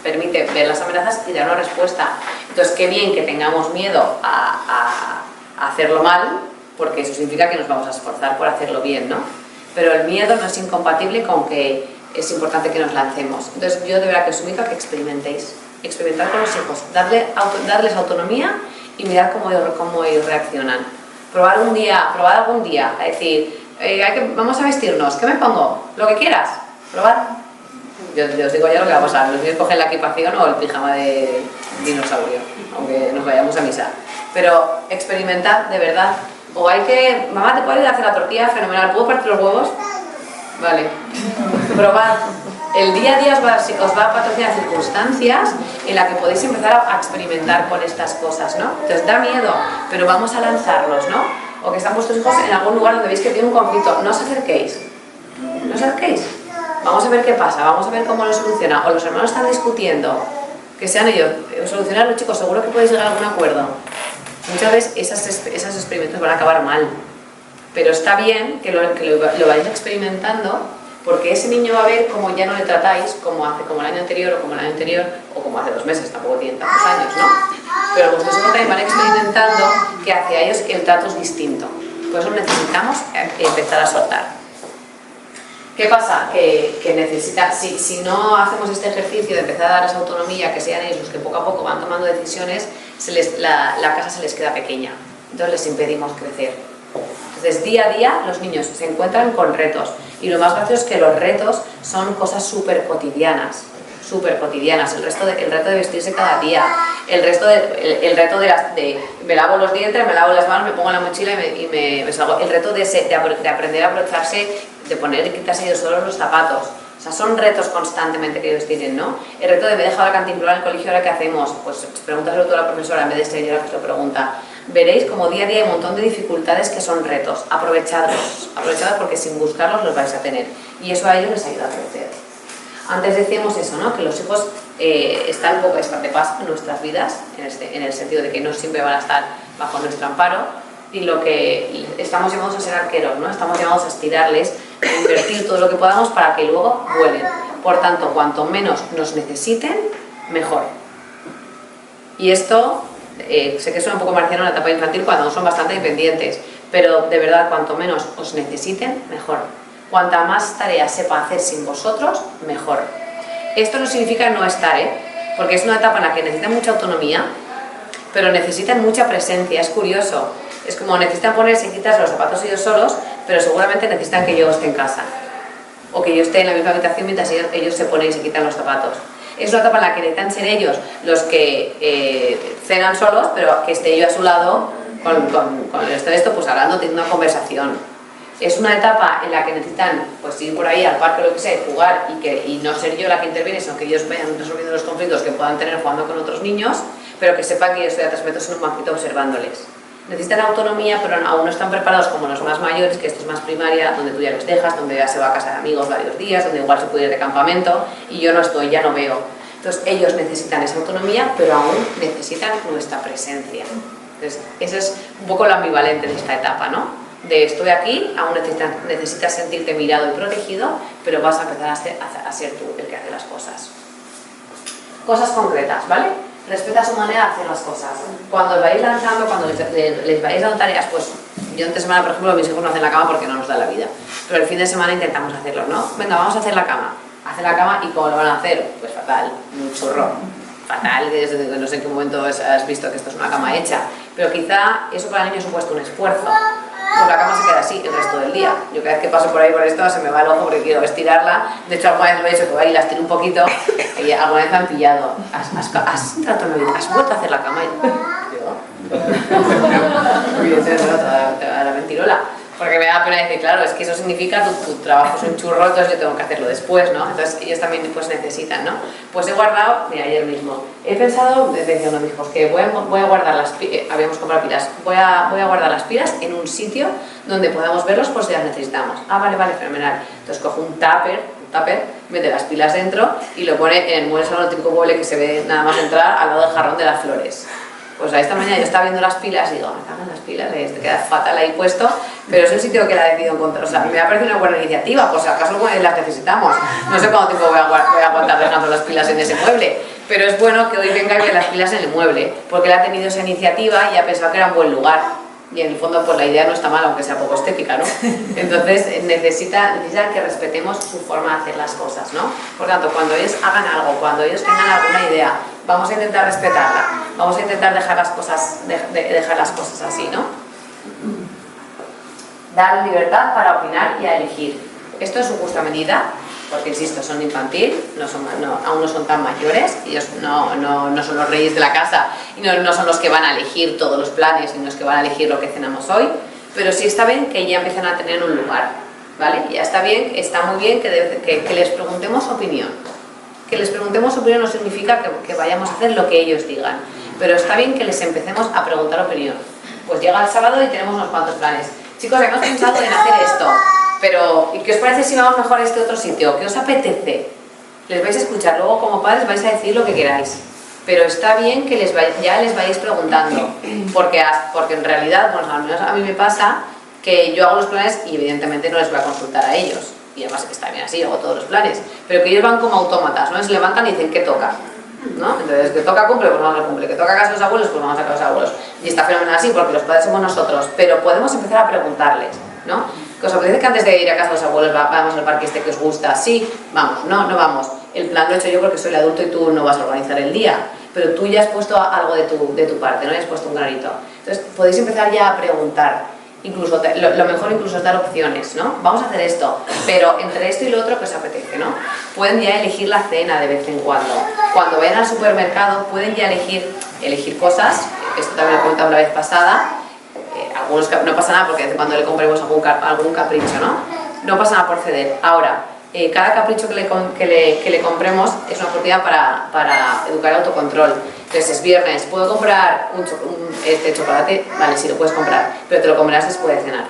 permite ver las amenazas y dar una respuesta. Entonces qué bien que tengamos miedo a hacerlo mal, porque eso significa que nos vamos a esforzar por hacerlo bien, ¿no? Pero el miedo no es incompatible con que es importante que nos lancemos. Entonces yo de verdad que os invito a que experimentéis, experimentar con los hijos, darles autonomía y mirar cómo ellos reaccionan. Probar algún día, a decir, vamos a vestirnos, ¿qué me pongo? Lo que quieras, probar. Yo os digo ya lo que va a pasar, los niños cogen la equipación o el pijama de dinosaurio, aunque nos vayamos a misa. Pero experimentad de verdad. O mamá, ¿te puedo ir a hacer la tortilla? Fenomenal, ¿puedo partir los huevos? Vale. Probad. El día a día os va a patrocinar circunstancias en las que podéis empezar a experimentar con estas cosas, ¿no? Entonces da miedo, pero vamos a lanzarlos, ¿no? O que están vuestros hijos en algún lugar donde veis que tiene un conflicto, no os acerquéis. No os acerquéis. Vamos a ver qué pasa, vamos a ver cómo lo soluciona. O los hermanos están discutiendo, que sean ellos, solucionarlo, chicos, seguro que podéis llegar a algún acuerdo. Muchas veces esos experimentos van a acabar mal, pero está bien que lo vayáis experimentando, porque ese niño va a ver cómo ya no le tratáis como el año anterior o como hace 2 meses, tampoco tienen tantos años, ¿no? Pero vuestros hijos también van experimentando que hacia ellos el trato es distinto. Por eso necesitamos empezar a soltar. ¿Qué pasa? Si no hacemos este ejercicio de empezar a dar esa autonomía, que sean ellos los que poco a poco van tomando decisiones, la casa se les queda pequeña. Entonces les impedimos crecer. Entonces día a día los niños se encuentran con retos. Y lo más gracioso es que los retos son cosas súper cotidianas. El reto de vestirse cada día, el reto de me lavo los dientes, me lavo las manos, me pongo la mochila y me salgo. El reto de aprender a abrocharse, de poner y quitarse ellos solos los zapatos. O sea, son retos constantemente que ellos tienen, ¿no? El reto de me he dejado la cantimplora en el colegio, ¿ahora qué hacemos? Pues pregúntaselo tú a la profesora en vez de ser yo la que te lo pregunta. Veréis como día a día hay un montón de dificultades que son retos. Aprovechadlos porque sin buscarlos los vais a tener. Y eso a ellos les ayuda a crecer. Antes decíamos eso, ¿no? Que los hijos están de paso en nuestras vidas, en el sentido de que no siempre van a estar bajo nuestro amparo, y lo que estamos llamados a ser arqueros, ¿no? Estamos llamados a estirarles, a invertir todo lo que podamos para que luego vuelen. Por tanto, cuanto menos nos necesiten, mejor. Y esto, sé que suena un poco marciano en la etapa infantil cuando son bastante independientes, pero de verdad, cuanto menos os necesiten, mejor. Cuanta más tareas sepa hacer sin vosotros, mejor. Esto no significa no estar, porque es una etapa en la que necesitan mucha autonomía, pero necesitan mucha presencia. Es curioso, es como necesitan ponerse y quitarse los zapatos ellos solos, pero seguramente necesitan que yo esté en casa, o que yo esté en la misma habitación mientras ellos se ponen y se quitan los zapatos. Es una etapa en la que necesitan ser ellos los que cenan solos, pero que esté yo a su lado con el resto de esto, pues hablando, teniendo una conversación. Es una etapa en la que necesitan pues ir por ahí al parque o lo que sea, jugar y no ser yo la que interviene, sino que ellos vayan resolviendo los conflictos que puedan tener jugando con otros niños, pero que sepan que yo estoy a 3 metros en un banquito observándoles. Necesitan autonomía, pero aún no están preparados como los más mayores, que esto es más primaria, donde tú ya los dejas, donde ya se va a casa de amigos varios días, donde igual se puede ir de campamento y yo no estoy, ya no veo. Entonces ellos necesitan esa autonomía, pero aún necesitan nuestra presencia. Entonces esa es un poco lo ambivalente de esta etapa, ¿no? De estoy aquí, aún necesitas sentirte mirado y protegido, pero vas a empezar a ser tú el que hace las cosas. Cosas concretas, ¿vale? Respeta su manera de hacer las cosas. Cuando os vais lanzando, cuando les vais dando tareas, pues yo entre semana, por ejemplo, mis hijos no hacen la cama porque no nos da la vida, pero el fin de semana intentamos hacerlo, ¿no? Venga, vamos a hacer la cama. Hacen la cama y ¿cómo lo van a hacer? Pues fatal, un chorro. Fatal, no sé en qué momento has visto que esto es una cama hecha, pero quizá eso para el niño ha supuesto un esfuerzo. Pues la cama se queda así el resto del día. Yo cada vez que paso por ahí por esto se me va el ojo porque quiero estirarla. De hecho alguna vez lo he hecho, que voy y la estiro un poquito y alguna vez me han pillado. ¿Has vuelto a hacer la cama? Y yo la mentirola. Porque me da pena decir, claro, es que eso significa tu trabajo es un churro, entonces yo tengo que hacerlo después, ¿no? Entonces ellos también pues necesitan, ¿no? Pues he guardado, mira, ayer mismo, he pensado, decía uno de mis hijos, que voy a guardar las pilas, habíamos comprado pilas, voy a guardar las pilas en un sitio donde podamos verlos por si las necesitamos. Ah, vale, fenomenal. Entonces cojo un tupper, mete las pilas dentro y lo pone en el mueble salón, el típico mueble que se ve nada más entrar al lado del jarrón de las flores. Pues a esta mañana yo estaba viendo las pilas y digo, me cago en las pilas, te queda fatal ahí puesto, pero es el sitio que la he decidido encontrar. O sea, me ha parecido una buena iniciativa, por si acaso las necesitamos. No sé cuánto tiempo voy a aguantar dejando las pilas en ese mueble, pero es bueno que hoy venga y vea las pilas en el mueble, porque él ha tenido esa iniciativa y ha pensado que era un buen lugar. y en el fondo pues la idea no está mal, aunque sea poco estética, ¿no? Entonces necesitan que respetemos su forma de hacer las cosas, ¿no? Por tanto, cuando ellos hagan algo, cuando ellos tengan alguna idea, vamos a intentar respetarla, vamos a intentar dejar las cosas, dejar las cosas así, ¿no? Dar libertad para opinar y a elegir. Esto es su justa medida, porque insisto, son infantil, aún no son tan mayores, ellos no son los reyes de la casa y no son los que van a elegir todos los planes y los que van a elegir lo que cenamos hoy, pero sí está bien que ya empiecen a tener un lugar, ¿vale? Ya está bien, está muy bien que les preguntemos opinión. Que les preguntemos opinión no significa que vayamos a hacer lo que ellos digan, pero está bien que les empecemos a preguntar opinión. Pues llega el sábado y tenemos unos cuantos planes. Chicos, hemos pensado en hacer esto, pero ¿y qué os parece si vamos mejor a este otro sitio? ¿Qué os apetece? Les vais a escuchar, luego como padres vais a decir lo que queráis, pero está bien que ya les vayáis preguntando, porque en realidad, bueno, al menos a mí me pasa que yo hago los planes y evidentemente no les voy a consultar a ellos, y además que está bien así, hago todos los planes, pero que ellos van como autómatas, ¿no? Se levantan y dicen ¿qué toca? ¿No? Entonces, que toca cumple, pues vamos a cumple, que toca casa de los abuelos, pues vamos a casa de los abuelos, y está fenomenal así porque los padres somos nosotros, pero podemos empezar a preguntarles, ¿no? ¿Que os apetece que antes de ir a casa de los abuelos vamos al parque este que os gusta? Sí, vamos, no vamos. El plan lo he hecho yo porque soy el adulto y tú no vas a organizar el día, pero tú ya has puesto algo de tu parte, ¿no? Ya has puesto un granito. Entonces, podéis empezar ya a preguntar. Incluso lo mejor incluso es dar opciones, ¿no? Vamos a hacer esto, pero entre esto y lo otro que os apetece, ¿no? Pueden ya elegir la cena de vez en cuando. Cuando vayan al supermercado pueden ya elegir cosas. Esto también lo he comentado la vez pasada. Algunos no pasa nada porque cuando le compremos algún capricho, ¿no? No pasa nada por ceder. Ahora, cada capricho que le compremos es una oportunidad para educar el autocontrol. Entonces es viernes, ¿puedo comprar este chocolate? Vale, sí lo puedes comprar, pero te lo comerás después de cenar.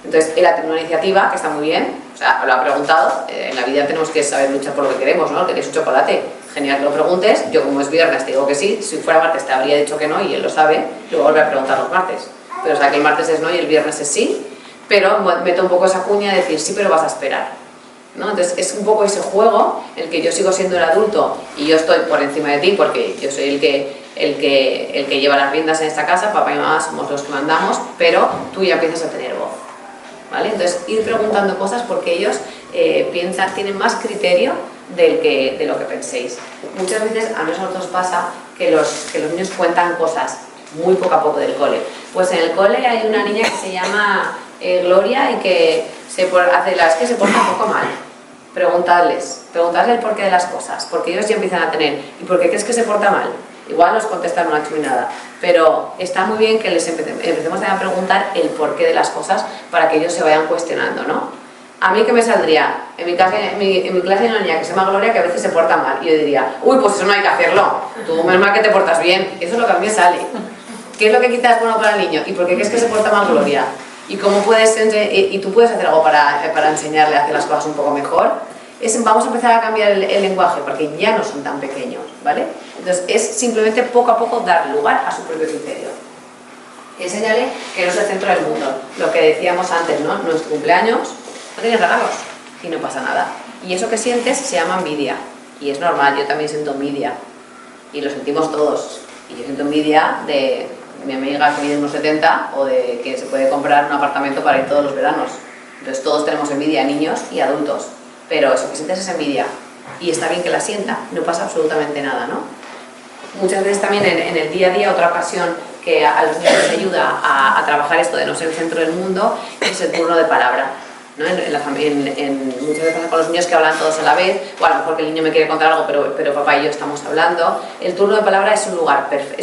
Entonces él ha tenido una iniciativa que está muy bien, o sea, lo ha preguntado. En la vida tenemos que saber luchar por lo que queremos, ¿no? ¿Queréis un chocolate? Genial que lo preguntes. Yo, como es viernes, te digo que sí. Si fuera martes te habría dicho que no y él lo sabe, luego vuelve a preguntar los martes. Pero o sea, que el martes es no y el viernes es sí, pero meto un poco esa cuña de decir sí, pero vas a esperar, ¿no? Entonces es un poco ese juego en el que yo sigo siendo el adulto y yo estoy por encima de ti porque yo soy el que lleva las riendas en esta casa, papá y mamá somos los que mandamos, pero tú ya empiezas a tener voz, ¿vale? Entonces ir preguntando cosas porque ellos tienen más criterio de lo que penséis. Muchas veces a nosotros pasa que los niños cuentan cosas muy poco a poco del cole. Pues en el cole hay una niña que se llama Gloria y que se porta un poco mal. Preguntadles el porqué de las cosas, porque ellos ya empiezan a tener ¿y por qué crees que se porta mal? Igual nos contestan una chuminada, pero está muy bien que les empecemos a preguntar el porqué de las cosas para que ellos se vayan cuestionando, ¿no? A mí, ¿qué me saldría? En mi clase hay una niña que se llama Gloria que a veces se porta mal y yo diría, uy, pues eso no hay que hacerlo, tú menos mal que te portas bien, eso es lo que a mí me sale. ¿Qué es lo que quizás es bueno para el niño? ¿Y por qué crees que se porta mal Gloria? ¿Y cómo y tú puedes hacer algo para enseñarle a hacer las cosas un poco mejor? Vamos a empezar a cambiar el lenguaje porque ya no son tan pequeños, ¿vale? Entonces es simplemente poco a poco dar lugar a su propio criterio. Enséñale que no es el centro del mundo. Lo que decíamos antes, ¿no? Nuestro cumpleaños no tienes regalos y no pasa nada. Y eso que sientes se llama envidia. Y es normal, yo también siento envidia. Y lo sentimos todos. Y yo siento envidia de mi amiga que mide unos 70 o de que se puede comprar un apartamento para ir todos los veranos. Entonces todos tenemos envidia, niños y adultos, pero eso que sientes es envidia y está bien que la sienta, no pasa absolutamente nada, ¿no? Muchas veces también en el día a día, otra ocasión que a los niños les ayuda a trabajar esto de no ser el centro del mundo es el turno de palabra, ¿no? Muchas veces con los niños que hablan todos a la vez, o a lo mejor que el niño me quiere contar algo, pero papá y yo estamos hablando. El turno de palabra es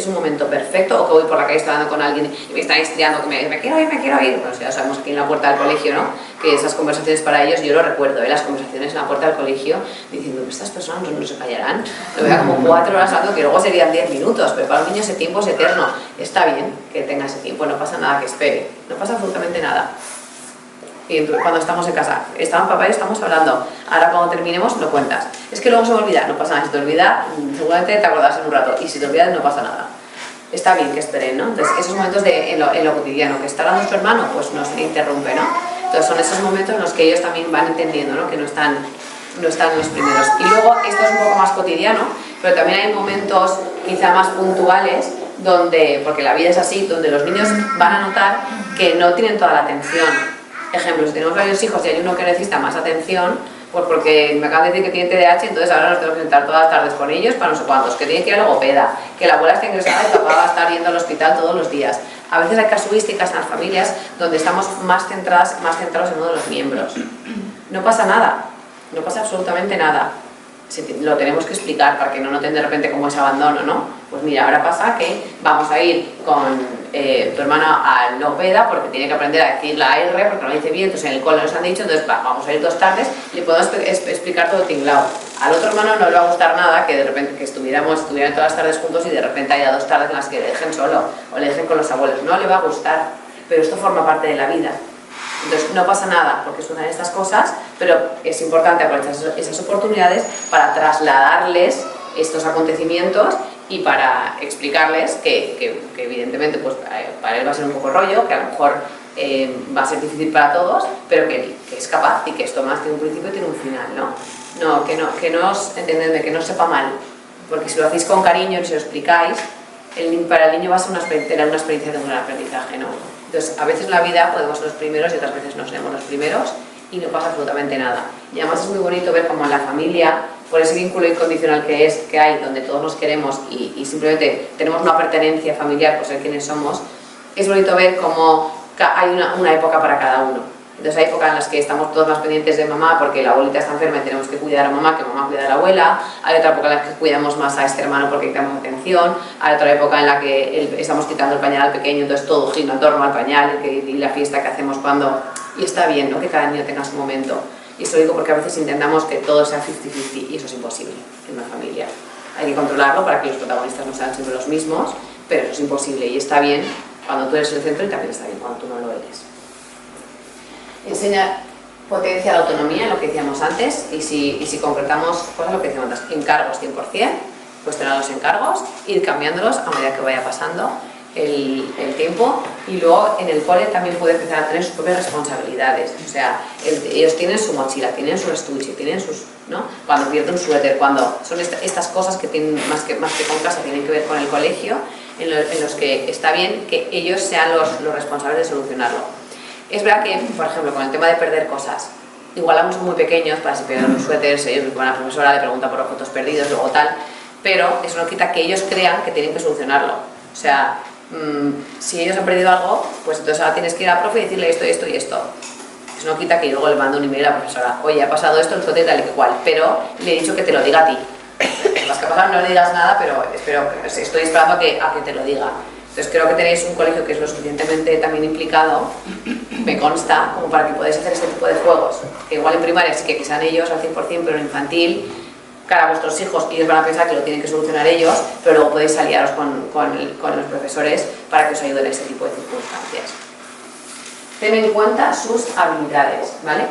un momento perfecto, o que voy por la calle estoy hablando con alguien y me están estriando, que me quiero ir. Bueno, ya sabemos que en la puerta del colegio, ¿no? Que esas conversaciones para ellos, yo lo recuerdo, las conversaciones en la puerta del colegio, diciendo, estas personas no se callarán. Lo veo como 4 horas hablando, que luego serían 10 minutos, pero para un niño ese tiempo es eterno. Está bien que tenga ese tiempo, no pasa nada que espere, no pasa absolutamente nada. Y cuando estamos en casa, papá y yo estamos hablando, ahora cuando terminemos lo cuentas. Es que luego se me olvida, no pasa nada, si te olvida, seguramente te acordarás en un rato, y si te olvidas no pasa nada. Está bien que esperen, ¿no? Entonces esos momentos en lo cotidiano, que está hablando nuestro hermano, pues nos interrumpe, ¿no? Entonces son esos momentos en los que ellos también van entendiendo, ¿no? Que no están los primeros. Y luego, esto es un poco más cotidiano, pero también hay momentos quizá más puntuales porque la vida es así, donde los niños van a notar que no tienen toda la atención. Ejemplo, si tenemos varios hijos y hay uno que necesita más atención, pues porque me acaban de decir que tiene TDAH, entonces ahora nos tenemos que sentar todas las tardes con ellos para no sé cuántos, que tiene que ir a logopeda, que la abuela está ingresada y papá va a estar yendo al hospital todos los días. A veces hay casuísticas en las familias donde estamos más centrados en uno de los miembros. No pasa nada, no pasa absolutamente nada. Lo tenemos que explicar para que no noten de repente como ese abandono, ¿no? Pues mira, ahora pasa que vamos a ir con tu hermano al logopeda porque tiene que aprender a decir la R porque no lo dice bien, entonces en el cole nos han dicho, entonces vamos a ir 2 tardes y le podemos explicar todo tinglado. Al otro hermano no le va a gustar nada que de repente que estuvieran todas las tardes juntos y de repente haya 2 tardes en las que le dejen solo o le dejen con los abuelos, no le va a gustar, pero esto forma parte de la vida. Entonces no pasa nada porque suenan estas cosas, pero es importante aprovechar esas oportunidades para trasladarles estos acontecimientos y para explicarles que evidentemente pues, para él va a ser un poco rollo, que a lo mejor va a ser difícil para todos, pero que es capaz y que esto más tiene un principio y tiene un final, ¿no? Entendedme, que no sepa mal, porque si lo hacéis con cariño y si lo explicáis, para el niño va a ser tener una experiencia de un gran aprendizaje, ¿no? Entonces, a veces en la vida podemos ser los primeros y otras veces no seremos los primeros y no pasa absolutamente nada. Y además es muy bonito ver cómo en la familia, por ese vínculo incondicional que hay, donde todos nos queremos y simplemente tenemos una pertenencia familiar por ser quienes somos, es bonito ver cómo hay una época para cada uno. Entonces hay épocas en las que estamos todos más pendientes de mamá porque la abuelita está enferma y tenemos que cuidar a mamá, que mamá cuida a la abuela. Hay otra época en la que cuidamos más a este hermano porque necesitamos atención. Hay otra época en la que estamos quitando el pañal al pequeño, entonces todo gira en torno al pañal y la fiesta que hacemos cuando... Y está bien, ¿no?, que cada niño tenga su momento. Y eso lo digo porque a veces intentamos que todo sea 50-50 y eso es imposible en una familia. Hay que controlarlo para que los protagonistas no sean siempre los mismos, pero eso es imposible y está bien cuando tú eres el centro y también está bien cuando tú no lo eres. Potencia la autonomía, lo que decíamos antes, y si concretamos cosas, lo que decíamos antes, encargos 100%, cuestionar los encargos, ir cambiándolos a medida que vaya pasando el tiempo, y luego en el cole también puede empezar a tener sus propias responsabilidades. O sea, ellos tienen su mochila, tienen su estuche, tienen sus, ¿no? Cuando pierden un suéter, cuando son estas cosas que tienen más que con casa, tienen que ver con el colegio, en los que está bien que ellos sean los responsables de solucionarlo. Es verdad que, por ejemplo, con el tema de perder cosas, igualamos muy pequeños para si pierden los suéteres, ellos van a la profesora, le preguntan por objetos perdidos, luego tal, pero eso no quita que ellos crean que tienen que solucionarlo. O sea, si ellos han perdido algo, pues entonces ahora tienes que ir a la profe y decirle esto y esto y esto. Eso no quita que luego le mande un email a la profesora, oye, ha pasado esto, el suéter tal y que cual, pero le he dicho que te lo diga a ti. Las que ha pasado no le digas nada, pero estoy esperando a que te lo diga. Entonces creo que tenéis un colegio que es lo suficientemente también implicado, me consta, como para que podáis hacer este tipo de juegos. Que igual en primaria sí que sean ellos al 100%, pero en infantil, cara a vuestros hijos, ellos van a pensar que lo tienen que solucionar ellos, pero luego podéis aliaros con los profesores para que os ayuden en ese tipo de circunstancias. Ten en cuenta sus habilidades, ¿vale?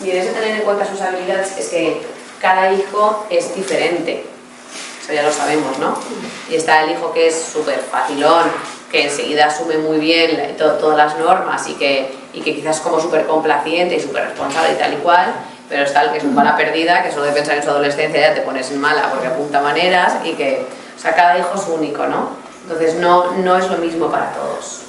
Y en ese tener en cuenta sus habilidades es que cada hijo es diferente. Eso ya lo sabemos, ¿no? Y está el hijo que es súper facilón, que enseguida asume muy bien todas las normas y que quizás es como súper complaciente y súper responsable y tal y cual, pero está el que es un bala perdida, que solo de pensar en su adolescencia ya te pones en mala porque apunta maneras y que, o sea, cada hijo es único, ¿no? Entonces no es lo mismo para todos.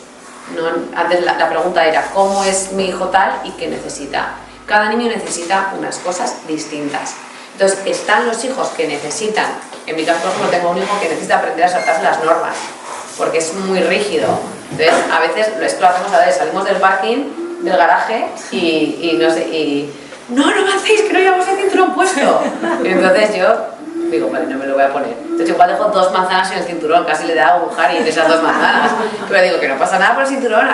Antes la pregunta era, ¿cómo es mi hijo tal y qué necesita? Cada niño necesita unas cosas distintas. Entonces, están los hijos que necesitan, en mi caso, por ejemplo, tengo un hijo que necesita aprender a saltarse las normas, porque es muy rígido. Entonces, a veces, esto lo hacemos a ver, salimos del parking, del garaje, y no sé, no avancéis, que no llevamos el cinturón puesto. Y entonces yo digo, vale, no me lo voy a poner. Entonces igual dejo 2 manzanas en el cinturón, casi le da un Harry de esas 2 manzanas. Pero digo que no pasa nada por el cinturón,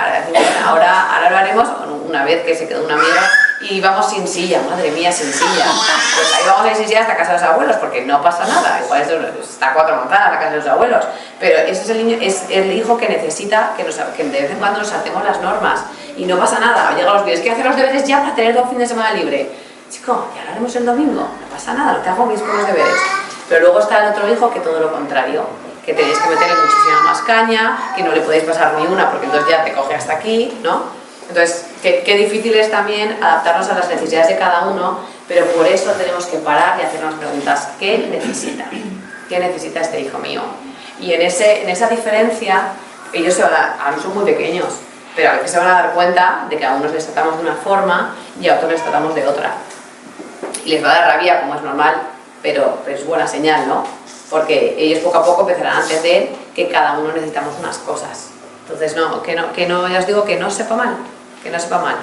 ahora lo haremos. Una vez que se quedó una amiga y vamos sin silla, madre mía, sin silla. Pues ahí vamos a ir sin silla hasta casa de los abuelos, porque no pasa nada. Igual está a 4 manzanas la casa de los abuelos. Pero ese es el niño, es el hijo que necesita que de vez en cuando nos saltemos las normas. Y no pasa nada, llega los días, que hacer los deberes ya para tener 2 fines de semana libre. Chico, ya lo haremos el domingo, no pasa nada, lo te hago mis propios deberes. Pero luego está el otro hijo que todo lo contrario, que tenéis que meterle muchísima más caña, que no le podéis pasar ni una porque entonces ya te coge hasta aquí, ¿no? Entonces, qué difícil es también adaptarnos a las necesidades de cada uno, pero por eso tenemos que parar y hacernos preguntas. ¿Qué necesita? ¿Qué necesita este hijo mío? Y en esa diferencia, ellos se van a son muy pequeños, pero a veces se van a dar cuenta de que a unos les tratamos de una forma y a otros les tratamos de otra. Y les va a dar rabia, como es normal, pero es buena señal, ¿no? Porque ellos poco a poco empezarán a entender que cada uno necesitamos unas cosas. Entonces, ya os digo que no sepa mal,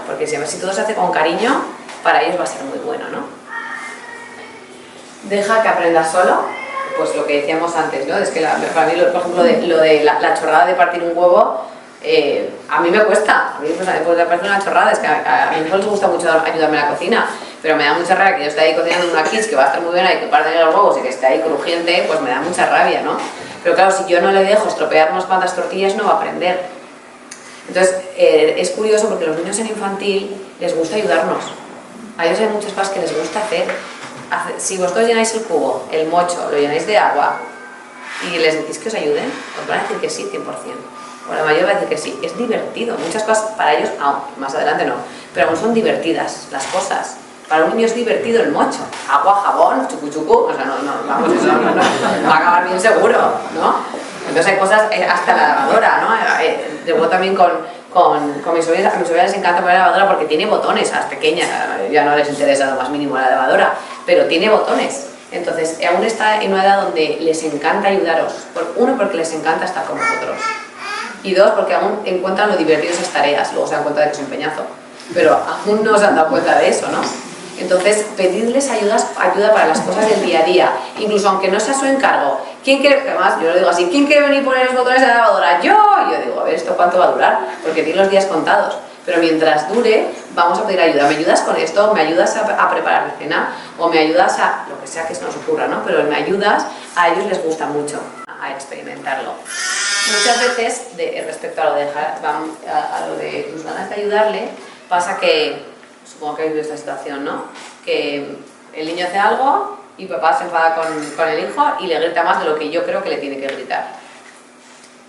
porque si todo se hace con cariño, para ellos va a ser muy bueno, ¿no? Deja que aprenda solo, pues lo que decíamos antes, ¿no? Es que para mí, por ejemplo, lo de la chorrada de partir un huevo, a mí me cuesta, a mí pues, me parece una chorrada, es que a mi hijo les gusta mucho ayudarme en la cocina, pero me da mucha rabia que yo esté ahí cocinando una quiche que va a estar muy buena y que parten los huevos y que esté ahí crujiente, pues me da mucha rabia, ¿no? Pero claro, si yo no le dejo estropear unas cuantas tortillas, no va a aprender. Entonces, es curioso porque los niños en infantil les gusta ayudarnos. A ellos hay muchas cosas que les gusta hacer. Si vosotros llenáis el cubo, el mocho, lo llenáis de agua y les decís que os ayuden, os van a decir que sí, 100%. O la mayoría va a decir que sí. Es divertido. Muchas cosas para ellos, más adelante no, pero aún son divertidas las cosas. Para un niño es divertido el mocho. Agua, jabón, chucu chucu, o sea, vamos, eso no va a acabar bien seguro, ¿no? Entonces hay cosas, hasta la lavadora, ¿no? Luego también con mis sobrinas, a mis sobrinas les encanta poner la lavadora porque tiene botones, a las pequeñas, ya no les interesa lo más mínimo la lavadora, pero tiene botones. Entonces, aún está en una edad donde les encanta ayudaros. Uno, porque les encanta estar con vosotros. Y dos, porque aún encuentran lo divertido esas tareas, luego se dan cuenta de que es un peñazo. Pero aún no se han dado cuenta de eso, ¿no? Entonces, pedirles ayuda para las cosas del día a día, incluso aunque no sea su encargo. ¿Quién quiere, además, yo lo digo así, ¿quién quiere venir a poner los botones de la lavadora? ¡Yo! Yo digo, a ver, ¿esto cuánto va a durar? Porque tiene los días contados. Pero mientras dure, vamos a pedir ayuda. ¿Me ayudas con esto? ¿Me ayudas a preparar la cena? ¿O me ayudas a lo que sea que se nos ocurra, ¿no? Pero me ayudas, a ellos les gusta mucho a experimentarlo. Muchas veces, respecto a lo de tus ganas de ayudarle, pasa que, supongo que habéis visto esta situación, ¿no? Que el niño hace algo y papá se enfada con el hijo y le grita más de lo que yo creo que le tiene que gritar.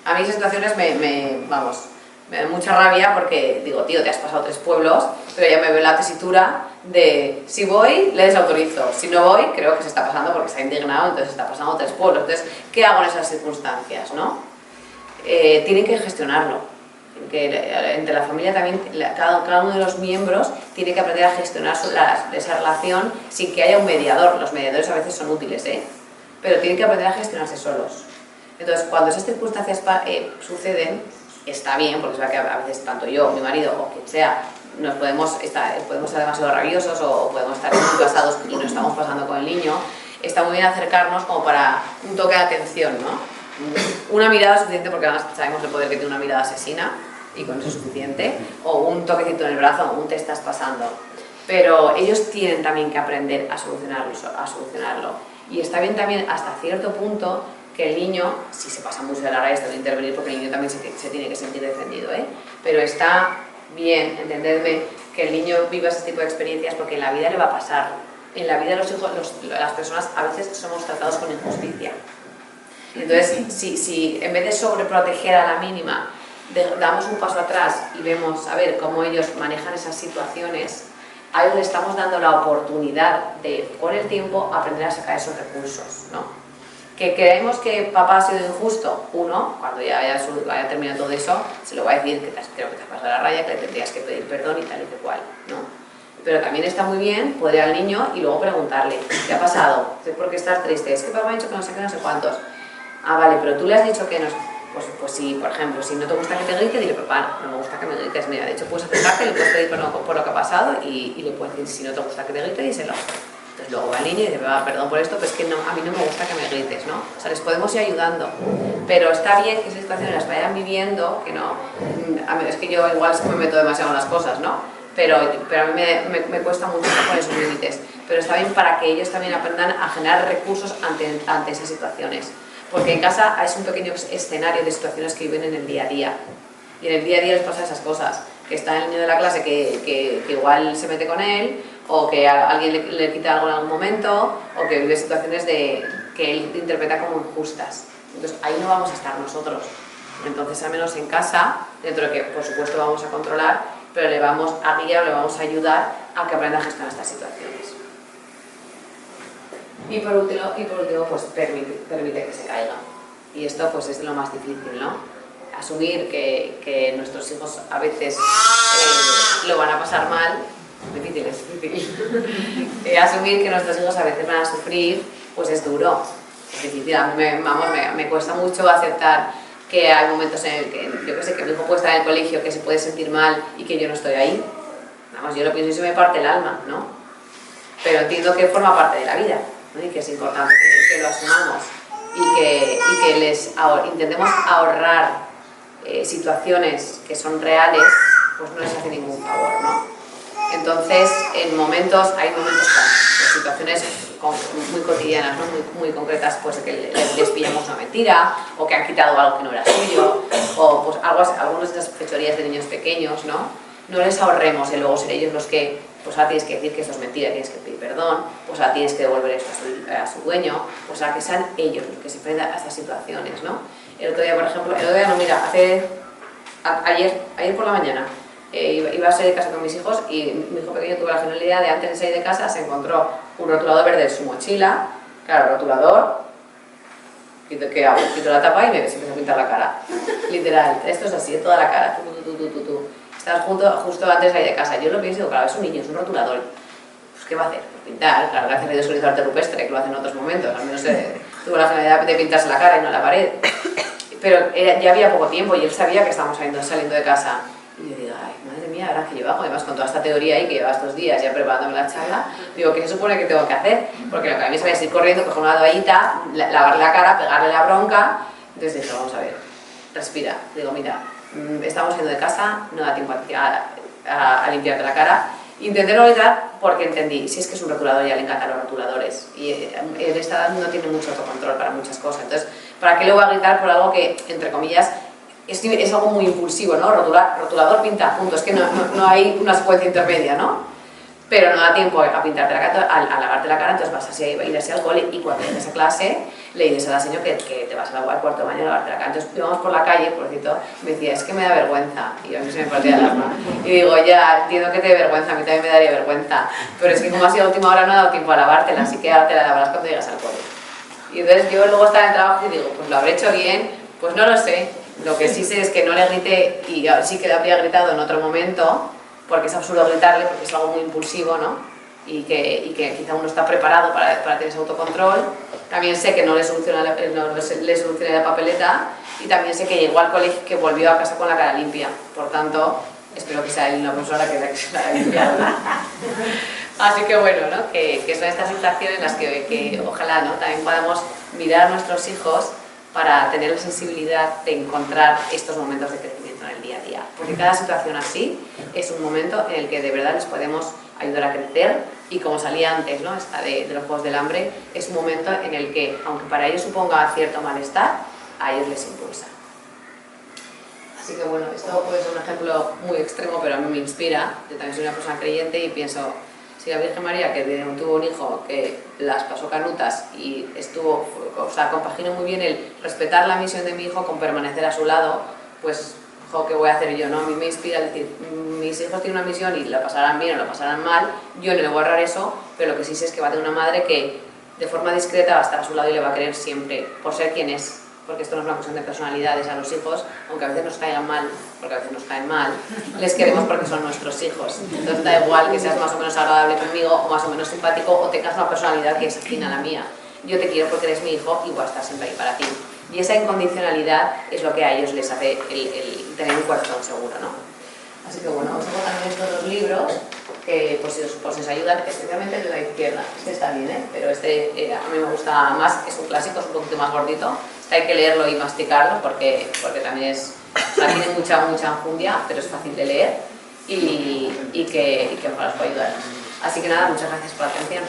A mí esas situaciones me da mucha rabia porque digo, tío, te has pasado 3 pueblos, pero ya me veo en la tesitura de si voy, le desautorizo, si no voy, creo que se está pasando porque está indignado, entonces está pasando 3 pueblos. Entonces, ¿qué hago en esas circunstancias, no? Tienen que gestionarlo. Entre la familia también, cada uno de los miembros tiene que aprender a gestionar esa relación sin que haya un mediador. Los mediadores a veces son útiles, pero tienen que aprender a gestionarse solos. Entonces, cuando esas circunstancias suceden, está bien, porque es verdad que a veces tanto yo, mi marido o quien sea, podemos estar demasiado rabiosos o podemos estar muy pasados y no estamos pasando con el niño. Está muy bien acercarnos como para un toque de atención, ¿no? Una mirada es suficiente porque además sabemos el poder que tiene una mirada asesina y con eso es suficiente, o un toquecito en el brazo, un te estás pasando, pero ellos tienen también que aprender a solucionarlo y está bien también hasta cierto punto que el niño, si se pasa mucho de la raya, está bien intervenir porque el niño también se tiene que sentir defendido, pero está bien, entendedme, que el niño viva ese tipo de experiencias porque en la vida le va a pasar. En la vida los hijos, las personas a veces somos tratados con injusticia. Entonces, si en vez de sobreproteger a la mínima, damos un paso atrás y vemos a ver cómo ellos manejan esas situaciones, a ellos le estamos dando la oportunidad de, con el tiempo, aprender a sacar esos recursos, ¿no? Que creemos que papá ha sido injusto, uno, cuando ya haya terminado todo eso, se lo va a decir que creo que te has pasado la raya, que le tendrías que pedir perdón y tal y cual, ¿no? Pero también está muy bien poder ir al niño y luego preguntarle, ¿qué ha pasado? ¿Por qué estás triste? Es que papá me ha dicho que no sé qué, no sé cuántos. Ah, vale, pero tú le has dicho que no. Pues si, por ejemplo, si no te gusta que te grite, dile, papá, no me gusta que me grites. Mira, de hecho puedes acercarte, le puedes pedir perdón por lo que ha pasado y le puedes decir, si no te gusta que te grite, díselo. Entonces luego va al niño y dice, papá, perdón por esto, pues es que a mí no me gusta que me grites, ¿no? O sea, les podemos ir ayudando. Pero está bien que esas situaciones las vayan viviendo, que no. Es que yo igual es que me meto demasiado en las cosas, ¿no? Pero a mí me cuesta mucho poner esos límites. Pero está bien para que ellos también aprendan a generar recursos ante esas situaciones. Porque en casa es un pequeño escenario de situaciones que viven en el día a día. Y en el día a día les pasa esas cosas. Que está el niño de la clase que igual se mete con él, o que alguien le quita algo en algún momento, o que vive situaciones que él interpreta como injustas. Entonces ahí no vamos a estar nosotros. Entonces, al menos en casa, dentro de que por supuesto vamos a controlar, pero le vamos a guiar, le vamos a ayudar a que aprenda a gestionar estas situaciones. Y por último, pues permite que se caiga. Y esto pues es lo más difícil, ¿no? Asumir que nuestros hijos a veces lo van a pasar mal, es difícil. Asumir que nuestros hijos a veces van a sufrir, pues es duro, es difícil. A mí me cuesta mucho aceptar que hay momentos en el que, yo que sé, que mi hijo puede estar en el colegio, que se puede sentir mal y que yo no estoy ahí. Vamos, yo lo pienso y se me parte el alma, ¿no? Pero entiendo que forma parte de la vida, ¿no? Y que es importante que lo asumamos y que intentemos ahorrar situaciones que son reales, pues no les hace ningún favor, ¿no? Entonces, hay momentos, situaciones muy cotidianas, ¿no? muy concretas, pues que les pillamos una mentira, o que han quitado algo que no era suyo, o pues algunas de esas fechorías de niños pequeños, ¿no? No les ahorremos y luego ser ellos los que, pues ahora tienes que decir que esto es mentira, tienes que pedir perdón, pues ahora tienes que devolver esto a su dueño, pues ahora que sean ellos los que se enfrentan a estas situaciones, ¿no? El otro día, por ejemplo, ayer por la mañana, iba a salir de casa con mis hijos y mi hijo pequeño tuvo la genialidad de, antes de salir de casa, se encontró un rotulador verde en su mochila. Claro, rotulador, quito la tapa y se empezó a pintar la cara. Literal, esto es así, toda la cara. Estás justo antes de salir de casa. Yo lo pienso y digo, claro, es un niño, es un rotulador. Pues ¿qué va a hacer? Pues pintar. Claro, gracias a Dios soy arte rupestre, que lo hace en otros momentos. Al menos tuvo la genialidad de pintarse la cara y no la pared. Pero ya había poco tiempo y él sabía que estábamos saliendo de casa. Y yo digo, ay, madre mía, ¿ahora qué yo hago? Además, con toda esta teoría ahí que lleva estos días ya preparándome la charla, digo, ¿qué se supone que tengo que hacer? Porque lo que a mí se me es ir corriendo, coger una toallita, lavarle la cara, pegarle la bronca. Entonces dije, vamos a ver, respira. Digo, mira, estamos yendo de casa, no da tiempo a limpiarte la cara. Intenté no gritar porque entendí, si es que es un rotulador, ya le encantan los rotuladores. Y en esta edad no tiene mucho autocontrol para muchas cosas. Entonces, ¿para qué le voy a gritar por algo que, entre comillas, es algo muy impulsivo, ¿no? Rotulador, pinta, punto. Es que no hay una secuencia intermedia, ¿no? Pero no da tiempo a pintarte la cara, a lavarte la cara, entonces vas así a ir así al cole y cuando llegues a clase le dices a la señora que te vas al cuarto de baño a lavarte la cara. Entonces íbamos por la calle, por cierto, y me decía, es que me da vergüenza. Y a mí se me partía el alma. Y digo, ya, entiendo que te dé vergüenza, a mí también me daría vergüenza. Pero es que como ha sido a última hora no ha dado tiempo a lavártela, así que ahora te la lavarás cuando llegas al cole. Y entonces yo luego estaba en el trabajo y digo, pues lo habré hecho bien, pues no lo sé. Lo que sí sé es que no le grité y sí que le habría gritado en otro momento, porque es absurdo gritarle, porque es algo muy impulsivo, ¿no? Y que quizá uno está preparado para tener ese autocontrol. También sé que no le solucioné la papeleta y también sé que llegó al colegio, que volvió a casa con la cara limpia. Por tanto, espero que sea él una persona que se la haya limpiado. Así que bueno, ¿no? Que son estas situaciones en las que ojalá, ¿no? También podamos mirar a nuestros hijos para tener la sensibilidad de encontrar estos momentos de crecimiento en el día a día. Porque cada situación así es un momento en el que de verdad les podemos ayudar a crecer y, como salía antes, ¿no? Esta de los Juegos del Hambre, es un momento en el que, aunque para ellos suponga cierto malestar, a ellos les impulsa. Así que bueno, esto puede ser un ejemplo muy extremo, pero a mí me inspira. Yo también soy una persona creyente y pienso, si la Virgen María, que tuvo un hijo que las pasó canutas y compaginó muy bien el respetar la misión de mi hijo con permanecer a su lado, pues, ¿qué voy a hacer yo? ¿No? A mí me inspira decir, mis hijos tienen una misión y la pasarán bien o la pasarán mal, yo no le voy a ahorrar eso, pero lo que sí sé es que va a tener una madre que de forma discreta va a estar a su lado y le va a querer siempre, por ser quien es. Porque esto no es una cuestión de personalidades. A los hijos, aunque a veces nos caigan mal, porque a veces nos caen mal, les queremos porque son nuestros hijos. Entonces da igual que seas más o menos agradable conmigo o más o menos simpático o tengas una personalidad que es afín a la mía. Yo te quiero porque eres mi hijo y voy a estar siempre ahí para ti. Y esa incondicionalidad es lo que a ellos les hace el tener un corazón seguro, ¿no? Así que bueno, os tengo también estos dos libros que pues os ayudan, especialmente el de la izquierda. Este está bien, ¿eh? Pero este a mí me gusta más, es un clásico, es un poquito más gordito. Hay que leerlo y masticarlo porque también tiene mucha enjundia, pero es fácil de leer y que ojalá os pueda ayudar. Así que nada, muchas gracias por la atención.